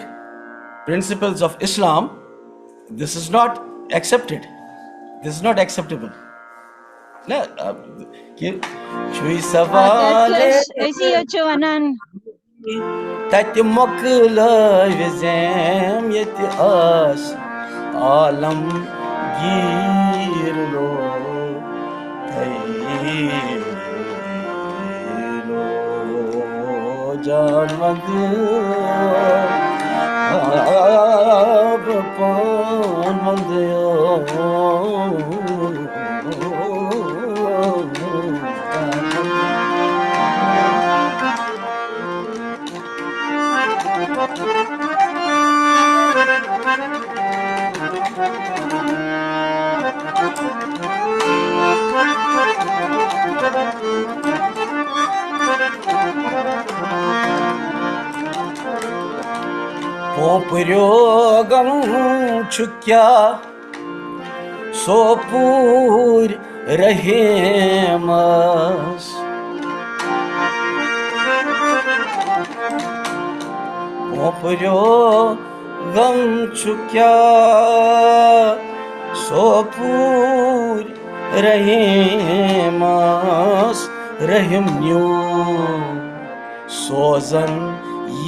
principles of Islam this is not accepted, this is not acceptable na कि छुई सवाले ऐसी अच्छो अनन tat mokla vizem yet as alam gir lo janmad abapan vandayo Popurogam chukya sopur rahemas Popurogam chukya sopur rahemas rahim nyu sozan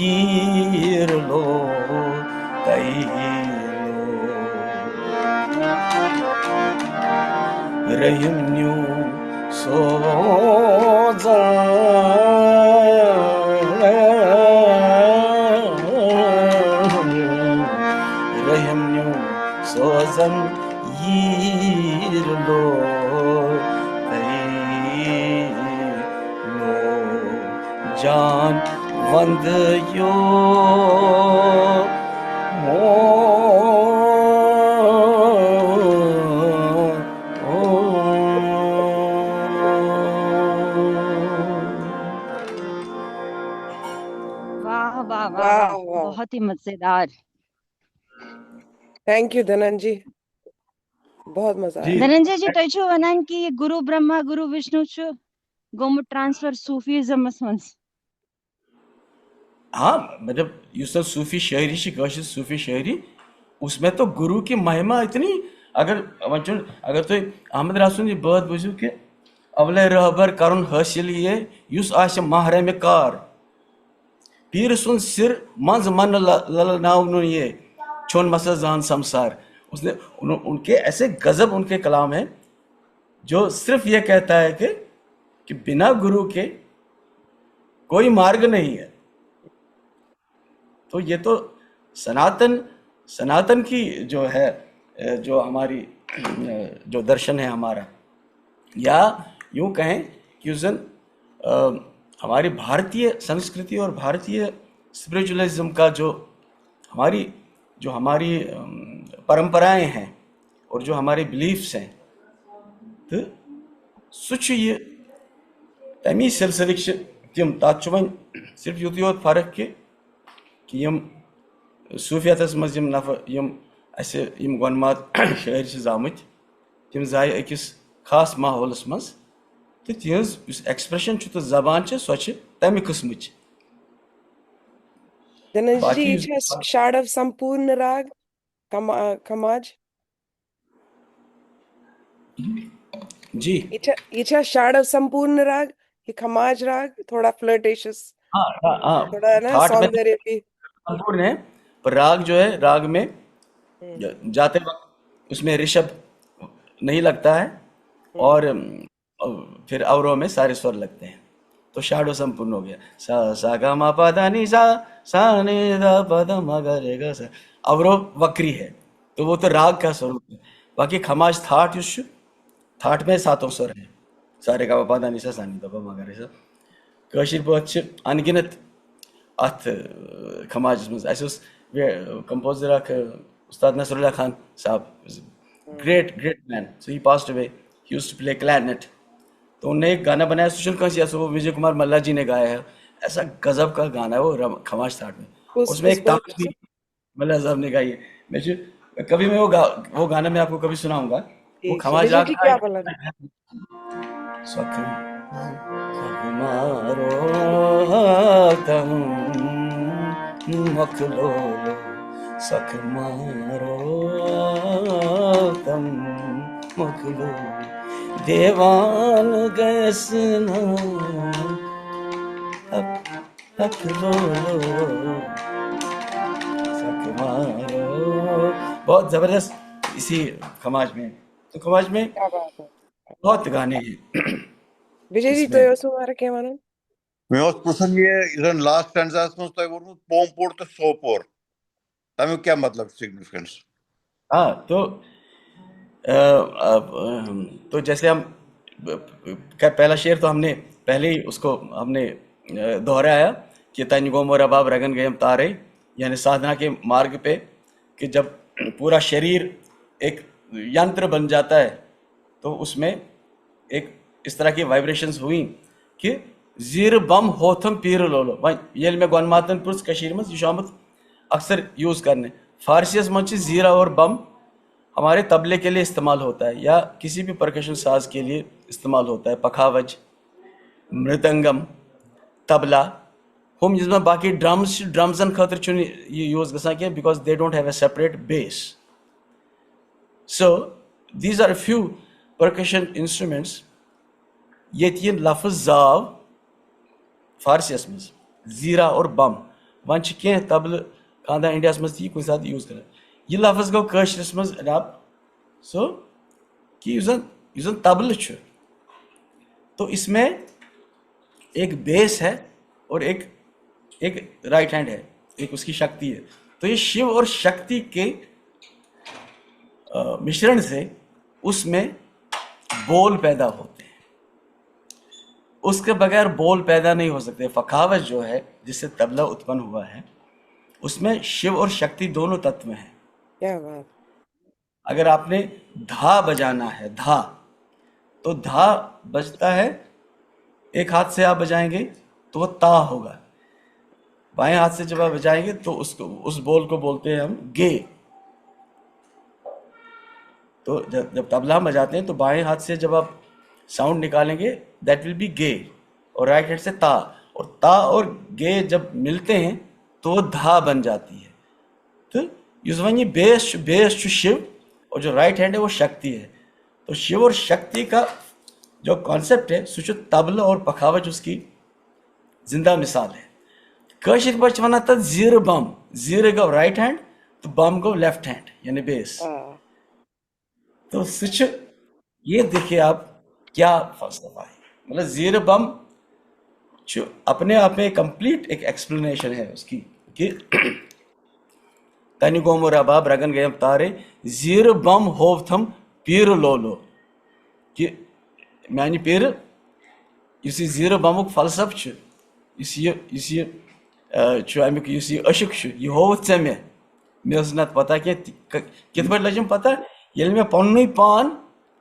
yirlo taylo rahim nyu sozan yirlo वंदयो वाह वाह वाह वाह, Wow, wow. बहुत ही मजेदार। Thank you, Dhananji. बहुत मजा जी आया। धनंजय जी तुझ वनान की गुरु ब्रह्मा गुरु विष्णु छु गोमुट ट्रांसफर सूफीज़मस मंज। हाँ मतलब युस सूफी शायरी कशिर सूफी शायरी उसमें तो गुरु की महिमा इतनी अगर वचन अगर तुम अहमद रासुन ये बात बुझू कि अवले रहबर करुन हासिल ये युस आशे महरम कार पीर सुन सिर मंज मन ललनाउन ये छोन मसा जान संसार उसने उनके ऐसे गजब उनके कलाम हैं जो सिर्फ ये कहता है कि बिना गुरु के कोई मार्ग नहीं है। तो ये तो सनातन की जो है जो हमारी जो दर्शन है हमारा, या यूं कहें कि उस दिन हमारी भारतीय संस्कृति और भारतीय स्पिरिचुअलिज्म का जो हमारी परंपराएं हैं और जो हमारे बिलीफ्स हैं तो सुच ये तमी सिलसिले तम तथ सिर्फ युत योत फर्क कि यम सूफियतस मज यम नफर यम गोनमात शायर जामत तम जाए अकिस खास माहौलस मज तो तिहज एक्सप्रेशन तो जबान सो तमि किस्म। Dhananji ji, each has shard of Sampurna Rag, Kamaj. Ji Each has shard of Sampurna Rag, ये Kamaj Rag, थोड़ा flirtatious, हाँ थोड़ा ना ठाट में सौंदर्य भी। संपूर्ण है पर राग जो है राग में जाते वक्त उसमें ऋषभ नहीं लगता है और फिर अवरोह में सारे स्वर लगते हैं तो शाडो संपूर्ण हो गया सा सा गा मा पा धा नी सा सा नी धा पा धा मा गा रे गा सा अवरोह वक्री है तो वो तो राग का स्वरूप है। बाकी खमाज थाट में सातों स्वर हैं सारे गा मा पा धा नी सा नी धा पा मा गा रे सा कशिर पात अनगिनत अथ खमाज मज कंपोजर उस्ताद नसरुल्लाह खान साहब great man so he passed away he used to play clarinet तो उन्होंने एक गाना बनाया सुशील कंसिया वो विजय कुमार मल्ला जी ने गाया है ऐसा गजब का गाना है वो खमाज थाट में उसमें एक ताल भी मल्ला साहब ने गाई है कभी मैं वो गाना मैं आपको कभी सुनाऊंगा वो खमाज राग क्या बोला सख मारो तम मखलो सख मारो तम मखलो देवान गैसना अखलो सख मारो बहुत जबरदस्त इसी खमाज में तो खमाज में बहुत गाने हैं। विजय जी तो तुम्हारा क्या मानो मैं पसंद ये इधर लास्ट स्टैंजास में तो वो पोमपोर तो सोपोर तमें क्या मतलब सिग्निफिकेंस। हाँ तो जैसे हम पहला शेर तो हमने पहले ही उसको हमने दोहराया कि तन गोमोर अबाब रगन गयम तारे यानी साधना के मार्ग पे कि जब पूरा शरीर एक यंत्र बन जाता है तो उसमें एक इस तरह की वाइब्रेशंस हुई कि जीर बम होथम पीर लोलो वह ये में गनमातन पुरुष कशीर में शामत अक्सर यूज़ करने फारसियस मंच जीरा और बम हमारे तबले के लिए इस्तेमाल होता है या किसी भी परकशन साज के लिए इस्तेमाल होता है पखावज मृदंगम तबला हम जिसमें बाकी ड्रम्सन खतर ये यूज़ गसान क्या because they don't have a separate base so these are few percussion instruments ये लफ्ज जाव फारसियस में जीरा और बम वन कह तबल खानदा इंडिया मज ती कुछ साथ यूज़ कर यह लफ्ज गो कशरस मज अडाप्ट सो कि युजन तबल तो इसमें एक बेस है और एक राइट हैंड है एक उसकी शक्ति है तो ये शिव और शक्ति के मिश्रण से उसमें बोल पैदा होते हैं। उसके बगैर बोल पैदा नहीं हो सकते। फखावत जो है जिससे तबला उत्पन्न हुआ है, उसमें शिव और शक्ति दोनों तत्व हैं। क्या बात। अगर आपने धा बजाना है, धा, तो धा बजता है, एक हाथ से आप बजाएंगे तो वो ता होगा, बाएं हाथ से जब आप बजाएंगे तो उसको, उस बोल को बोलते हैं हम गे। तो जब तबला हम बजाते हैं तो बाएं हाथ से जब आप साउंड निकालेंगे दैट विल बी गे, और राइट हैंड से ता, और ता और गे जब मिलते हैं तो वो धा बन जाती है। तो ये बेस शिव, और जो राइट हैंड है वो शक्ति है। तो शिव और शक्ति का जो कॉन्सेप्ट है सो तबला और पखावज उसकी जिंदा मिसाल है। कशिर पा वन तथ जीर बम, जीर गो राइट हैंड तो बम गो लेफ्ट हैंड यानी बेस। तो सह ये देखिए आप क्या फलसफा है, मतलब जीर बम जो अपने आप में कंप्लीट एक एक्सप्लेनेशन है उसकी कि तनि गोमो रबाब रगन गयम तारे जीर बम होव थम पीर लोलो, कि मानी पीर इस जीर बमुक फलसफ अमुक अशुक यह होव ऐ मे नत पता कित पे लजम पता ये मे पन्न पान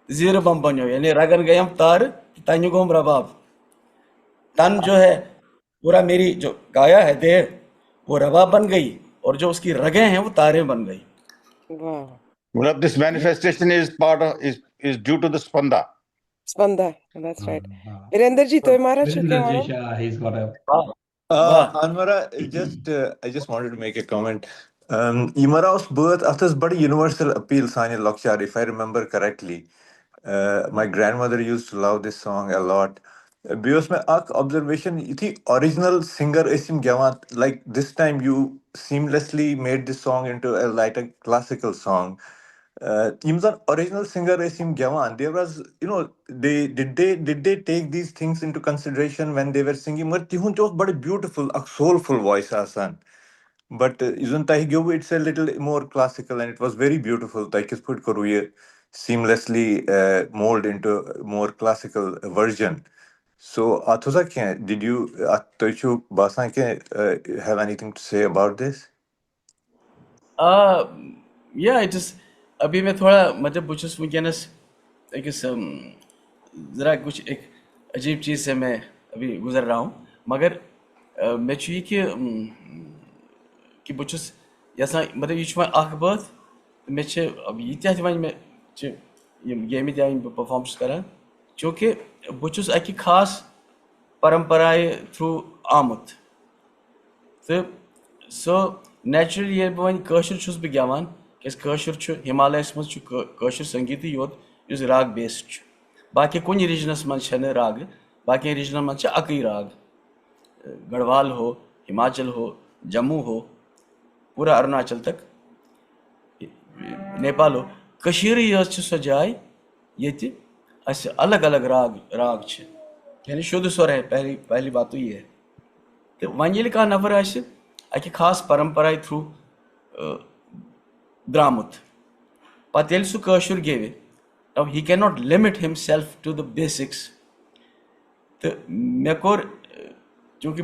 जीर बम बनो, यानी रगन गयम तार तन गोम रबाब। तन जो है पूरा मेरी जो गाया है देह वो रबाब बन गई, और जो उसकी रगें हैं वो तारे बन गई। Wow. This manifestation is is due to the spanda. Spanda, that's right. Virender ji, toy mara chute Virendra maro? ji Shah, he's got a Anwara, I just wanted to make a comment. Imara's birth, after body universal appeal, Sani Lokshar, if I remember correctly. My grandmother used to love this song a lot. Because my observation, the original singer Isim Gawat, like this time you seamlessly made this song into a classical song. Even the original singer Isim Gawan, there was, they take these things into consideration when they were singing? But tihun chose very beautiful, a soulful voice asan. But isn't Tahigobu, it's a little more classical and it was very beautiful. Taikis put Koruye seamlessly mold into a more classical version. So, Athusa kya, did you, Toichu Basan have anything to say about this? या it is, अभी मैं थोड़ा मतलब बुझस वुनकस अकिस ज़रा कुछ एक अजीब चीज़ से मैं अभी गुजर रहा हूँ, मगर मे यह कि बुझस यसान मतलब यह अख बात मे अब यह वन मे गेम परफॉर्म करान, चूँकि बुझस अकि खास परंपराए थ्रू आमुत, तो सो नेचुरली ये बह वशर बह गवान क्या हिमालयस मज संगीत योत इस राग बेस्ड, बाकी कुछ रीजनस मज राग, बाकी रीजनन मज अक राग, गढ़वाल हो, हिमाचल हो, जम्मू हो, पूरा अरुणाचल तक, नेपाल हो, सो जाए ये अलग अलग राग यानी शुद्ध स्वर है। पहली बात तो ये है। तो वन ये कह नफर अकि खास परंपरा थ्रू द्रामुत पत ये सह gave, now he cannot limit himself to the basics। तो मे कोर, चूँकि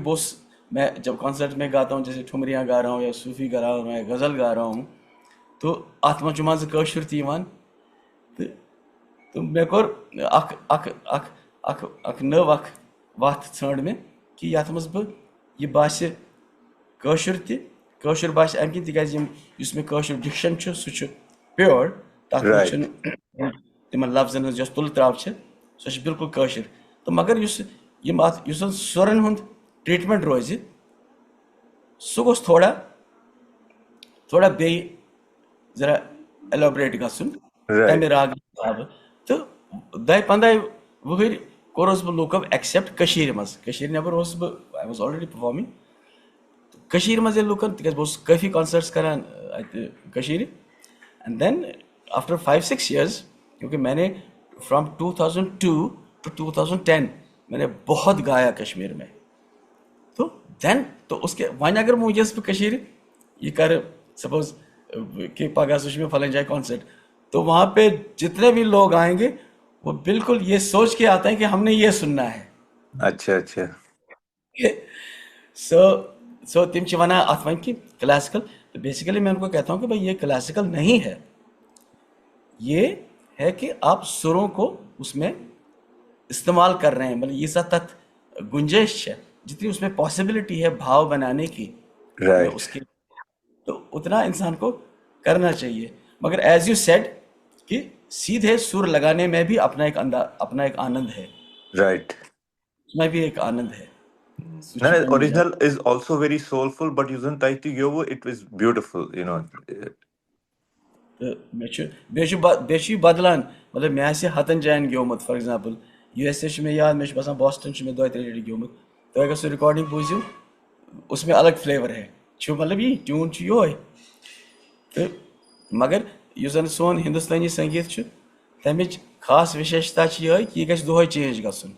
मैं जब कॉन्सर्ट में गाता हूँ, जैसे ठुमरियाँ गा रहा हूँ या सूफी गा रहा हूँ या गज़ल गा रहा हूँ, तो अत मज कशुर तो मे कोर अख नव अख वत षंड में कि ये मज बह यह बास कशुर बास अम कि तिस मे कशुर डिक्शन सह प्योर, तथ तिम लफ्जन जो तुल त्राव सह बिल्कुल कशुर। तो मगर सुरन हुंद ट्रीटमेंट रोज सह गोस थोड़ा बे जरा एलोबरेट गसन तमें राग हिसाब। तो 10-15 वहर कोरस बह लूको एक्सेप्ट मज नबर आई वाज ऑलरेडी परफॉर्मिंग मज लूकन तक बहुत काफ़ी कॉन्सर्ट्स करान एंड देन आफ्टर 5-6 years, क्योंकि मैंने फ्रॉम 2002 to 2010 मैंने बहुत गाया कश्मीर में, तो देन तो उसके वन अगर मुझे ये कर सपोज कि पगा सुश में फलन जाए कॉन्सर्ट, तो वहाँ पे जितने भी लोग आएंगे वो बिल्कुल ये सोच के आते हैं कि हमने ये सुनना है, अच्छा अच्छा सो सो तिम च वना अथ वन कि क्लासिकल, तो बेसिकली मैं उनको कहता हूँ कि भाई ये क्लासिकल नहीं है, ये है कि आप सुरों को उसमें इस्तेमाल कर रहे हैं, मतलब ये सब तक गुंजाइश है, जितनी उसमें पॉसिबिलिटी है भाव बनाने की या राइट उसकी, तो उतना इंसान को करना चाहिए। मगर एज यू सेड कि सीधे सुर लगाने में भी अपना एक आनंद है, राइट उसमें भी एक आनंद है। No, सूची बन जाए original is also very soulful, but using Taiti Gyobo, it was beautiful, you know. तो बेशु बदलान, मतलब मे आसे हतन जायन ग्योमुत, फॉर एग्जांपल यूएसए में याद मे बसान बॉस्टन में दो त्रे लटि ग्योमुत, तो अगर सो रिकॉर्डिंग बूझियो उसमें अलग फ्लेवर है, मतलब ये ट्यून योय, तो मगर युस जन सोन हिंदुस्तानी संगीत तमिच खास विशेषता ये कि यह गो चेंज गसन।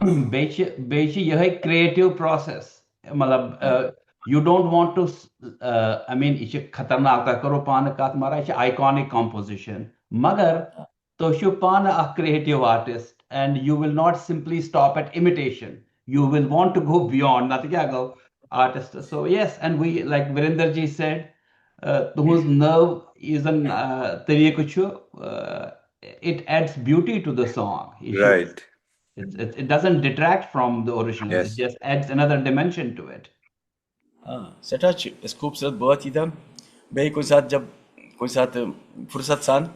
बेच यह क्रिएटिव प्रोसेस, मतलब you don't want to, I mean यह खतरनाक तक करो पान कत मारा यह आइकॉनिक कंपोजिशन, मगर तो शु पान a creative artist and you will not simply stop at imitation, you will want to go beyond nothing go artist. So yes, and we, like Virender ji said, whose nerve is an tariqu chu, it adds beauty to the song. Right. It doesn't detract from the original, it Yes. just adds another dimension to it. हाँ सटा खूबसूरत बहुत ही बे कुछ साथ जब कुछ साथ फुर्सत सान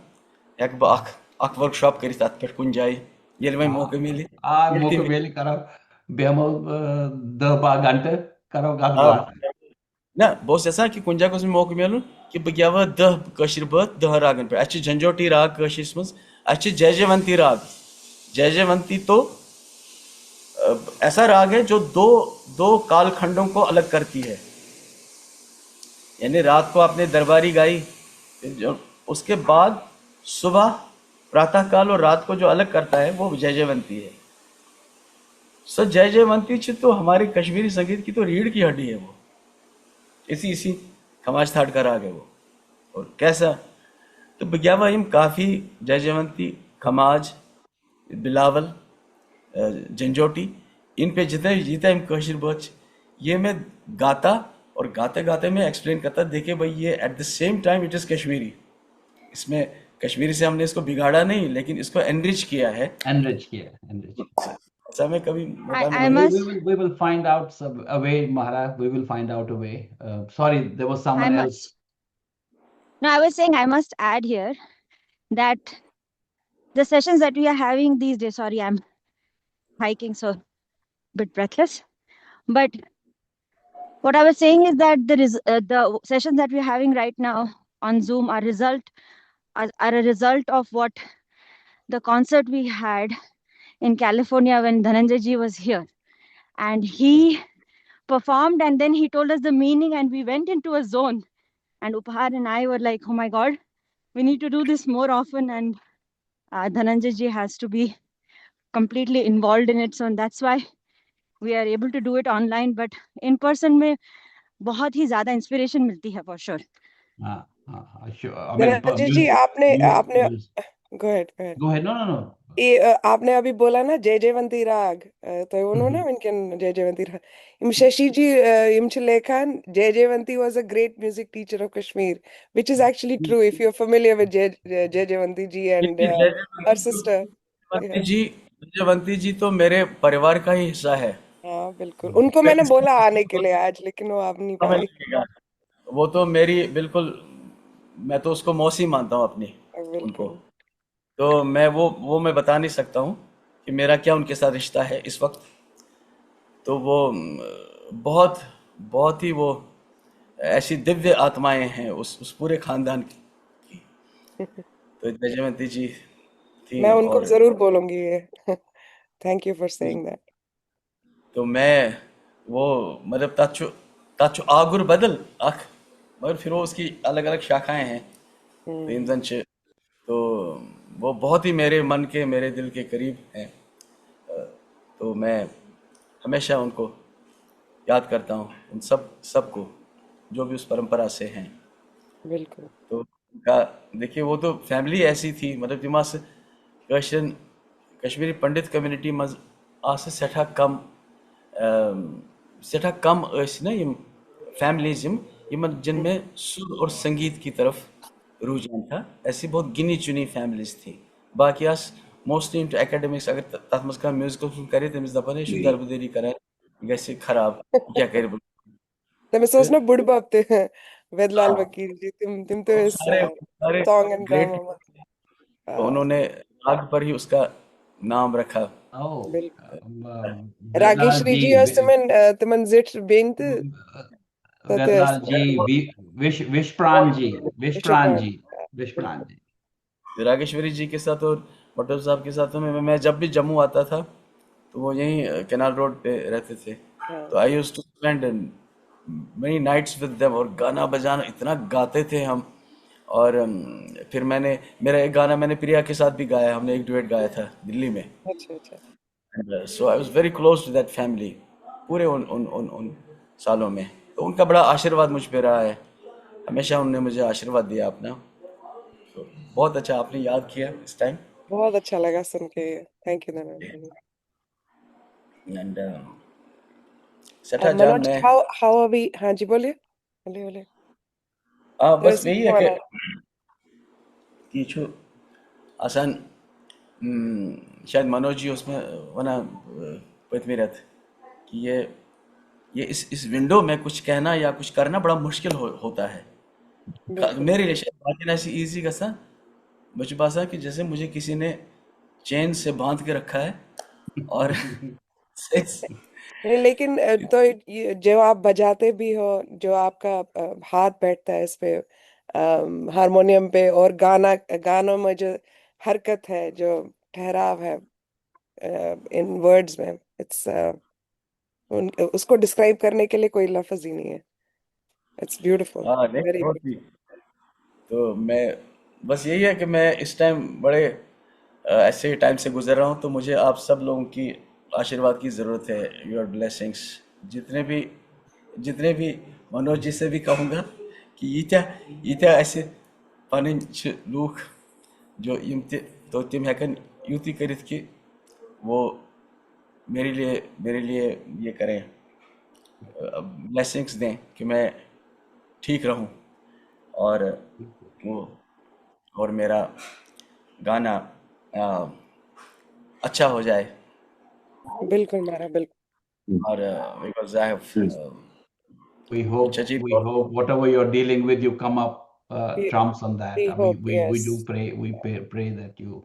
हेक बह अख वर्कशॉप कर अत पे कुछ जाए ये वह मौका मिले मौका मिले करो बेहमो 10-12 घंटे करो गत हाँ बात। ना बहुत ऐसा कि कुछ जगह मौका मिलन कि बह गया 10 बात 10 रागन पे अच्छे झंझोटी राग कशिश मज अच्छे जयजयवंती राग। जयजयवंती तो ऐसा राग है जो दो कालखंडों को अलग करती है, यानी रात को आपने दरबारी गाई, जो उसके बाद सुबह प्रातः काल और रात को जो अलग करता है वो जयजयवंती है। सो जयजयवंती तो हमारे कश्मीरी संगीत की तो रीढ़ की हड्डी है वो, इसी खमाज थाट का राग है वो। और कैसा तो बग्यावा इम काफ़ी जयजयवंती, खमाज, बिलावल, झंझोटी, इन पे जितने जीता इम कशिर बच ये मैं गाता और गाते गाते मैं एक्सप्लेन करता, देखिए भाई ये eight the same time it is Kashmiri, इसमें कश्मीरी से हमने इसको बिगाड़ा नहीं लेकिन इसको एनरिच किया है। Enrich. ऐसा में कभी मौका I मिले must We will find out a way, Mahara. We will find out a way. Sorry, there was someone I else. no, I was saying I must add here that the sessions that we are having these days, sorry, I'm hiking, so a bit breathless. But what I was saying is that the sessions that we're having right now on Zoom are a result of what the concert we had in California when Dhananjay ji was here. And he performed and then he told us the meaning and we went into a zone. And Upahar and I were like, oh my God, we need to do this more often. And Dhananjay ji has to be completely involved in it. So that's why we are able to do it online. But in person में बहुत ही ज़्यादा inspiration मिलती है for sure. Sure. I mean, Dhananjay जी आपने आपने go ahead. Go ahead. No. ये आपने अभी बोला ना जय जयवंती राग, तो उन्होंने इनके जय जयवंती राग इम शशि जी इम लेखान जय Jaywanti was a great music teacher of Kashmir, which is actually true if you're familiar with जय जयवंती जी and her sister. जयवंती जी तो मेरे परिवार का ही हिस्सा है। हाँ बिल्कुल, उनको मैंने बोला आने के लिए आज लेकिन वो आ नहीं पाई। वो तो मेरी बिल्कुल, मैं तो उसको मौसी मानता हूँ अपनी उनको, तो मैं वो मैं बता नहीं सकता हूँ कि मेरा क्या उनके साथ रिश्ता है इस वक्त। तो वो बहुत बहुत ही वो ऐसी दिव्य आत्माएं हैं उस पूरे खानदान की। तो जयवंती जी थी मैं उनको और जरूर बोलूंगी ये। Thank you for saying that. तो मैं वो मतलब ताचु आगुर बदल अख, मगर फिर वो उसकी अलग अलग शाखाएं हैं तो इंजन च, तो वो बहुत ही मेरे मन के मेरे दिल के करीब हैं। तो मैं हमेशा उनको याद करता हूँ, उन सबको जो भी उस परंपरा से हैं। बिल्कुल। तो उनका देखिए वो तो फैमिली ऐसी थी, मतलब दिमाग से कश्मीरी पंडित कम्युनिटी मज आसे सेठा कम ٲسۍ ना यम फैमिलीज जिनमें सुर और संगीत की तरफ रुझान था, ऐसी बहुत गिनी चुनी फैमिलीज थी। बाकी आस मोस्टली इनटू एकेडमिक्स, अगर तथ मज कह म्यूजिकल करे तमिस दपान यह दरबदरी करान गि खराब क्या कर तमिस ओस ना बुड़बब ते वेदलाल वकील जी तिम तो इस सारे सारे सॉन्ग एंड ग्रेट ड्रामा में तो उन्होंने राग पर ही उसका नाम रखा। Oh, बिल्कुल Vedlal रागेश्वरी जी ji, ओस तिमन जिट बेंत तते Vedlal ji, Vishpran ji, Vishpran विश्वप्राण ji, Vishpran बिल्कुल ji. रागेश्वरी जी के साथ और भट्टो साहब के साथ में मैं जब भी जम्मू आता था तो वो यहीं कैनाल रोड पे रहते थे, हाँ तो I used to spend many nights with them, और गाना बजाना इतना गाते थे हम। और फिर मेरा एक गाना मैंने प्रिया के साथ भी गाया, हमने एक डुएट गाया था दिल्ली में। अच्छा अच्छा so I was very close to that family पूरे उन सालों में। तो उनका बड़ा आशीर्वाद मुझ पे रहा है, हमेशा उन्होंने मुझे आशीर्वाद दिया अपना। तो बहुत अच्छा आपने याद किया इस टाइम। बहुत अच्छा लगा सुन के, थैंक यू धनंजय। एंड सेठा जान मनोज मैं हाउ आर वी? हाँ जी बोलिए बोलिए बोलिए। बस There's वही है someone else. कि छु आसान शायद मनोज जी उसमें वना पत्मी रहते कि ये इस विंडो में कुछ कहना या कुछ करना बड़ा मुश्किल होता है बिल्कुल मेरे लिए। शायद बाकी ऐसी ईजी का सा मुझे बासा कि जैसे मुझे किसी ने चेन से बांध के रखा है और नहीं, लेकिन तो जो आप बजाते भी हो, जो आपका हाथ बैठता है इस पे हारमोनियम पे, और गानों में जो हरकत है, जो ठहराव है इन वर्ड्स में, इट्स उसको डिस्क्राइब करने के लिए कोई लफ्ज ही नहीं है। इट्स ब्यूटीफुल, हाँ नहीं वेरी बहुत ही। ब्यूटीफुल। तो मैं बस यही है कि मैं इस टाइम बड़े ऐसे टाइम से गुजर रहा हूँ, तो मुझे आप सब लोगों की आशीर्वाद की ज़रूरत है, योर ब्लेसिंग्स। जितने भी मनोज जी से भी कहूँगा कि यीत्या ऐसे पन लूख जो तो तिम हेकन यूति करित कि वो मेरे लिए ये करें, ब्लेसिंग्स दें कि मैं ठीक रहूं, और वो और मेरा गाना अ, अच्छा हो जाए। बिल्कुल मारा बिल्कुल। और बिकॉज आई हैव चची We hope whatever you're dealing with, you come up trumps on that. We hope, We do yes. pray, pray that you.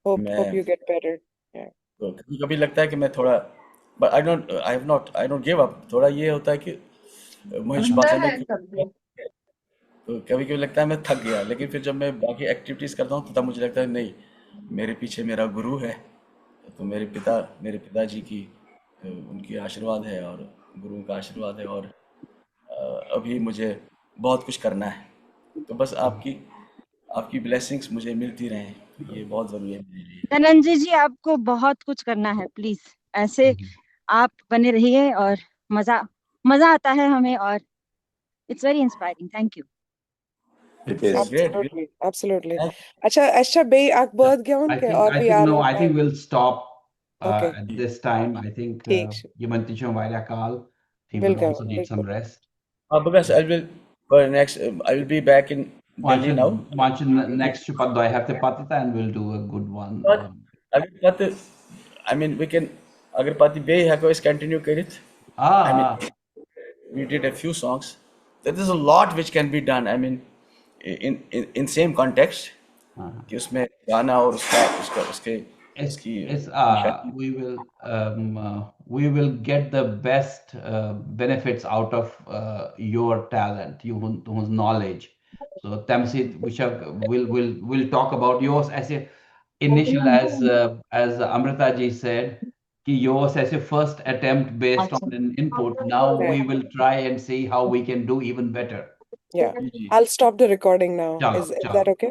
Hope मैं you get better. Yeah. तो कभी कभी लगता है कि मैं थोड़ा, but I don't give up. थोड़ा ये होता है कि मुझे बासा में तो कभी कभी लगता है मैं थक गया, लेकिन फिर जब मैं बाकी एक्टिविटीज करता हूँ तो तब मुझे लगता है नहीं, मेरे पीछे मेरा गुरु है। तो मेरे पिताजी की उनकी आशीर्वाद है और गुरुओं का आशीर्वाद है, और अभी मुझे बहुत कुछ करना है। तो बस आपकी ब्लेसिंग्स मुझे मिलती रहें, ये बहुत ज़रूरी है मेरे लिए। धनंजय जी, आपको बहुत कुछ करना है, प्लीज ऐसे आप बने रहिए, और मजा मजा आता है हमें, और it's very inspiring. Thank you. It is. Great. Absolutely. अच्छा बे आप बहुत गया उनके और भी No, Alam I think we'll stop Okay. at this time. I think ठीक है, Yumantichon Vairакal, he will बिल्कुल also need some बिल्कुल। rest. because I will be back in Delhi now. Next Chupaddo, I have the patita and we'll do a good one. But अगर पत I mean we can अगर पति बे हेको इस continue करित। I mean we did a few songs. There is a lot which can be done. I mean in same context कि उसमें गाना और उसके we will get the best benefits out of your talent, your knowledge. So Tamsit, we'll talk about yours as a initial, as Amrita ji said, कि yours as a first attempt based on an input. Now we will try and see how we can do even better. Yeah. I'll stop the recording now. Chalo, Is chalo. that okay?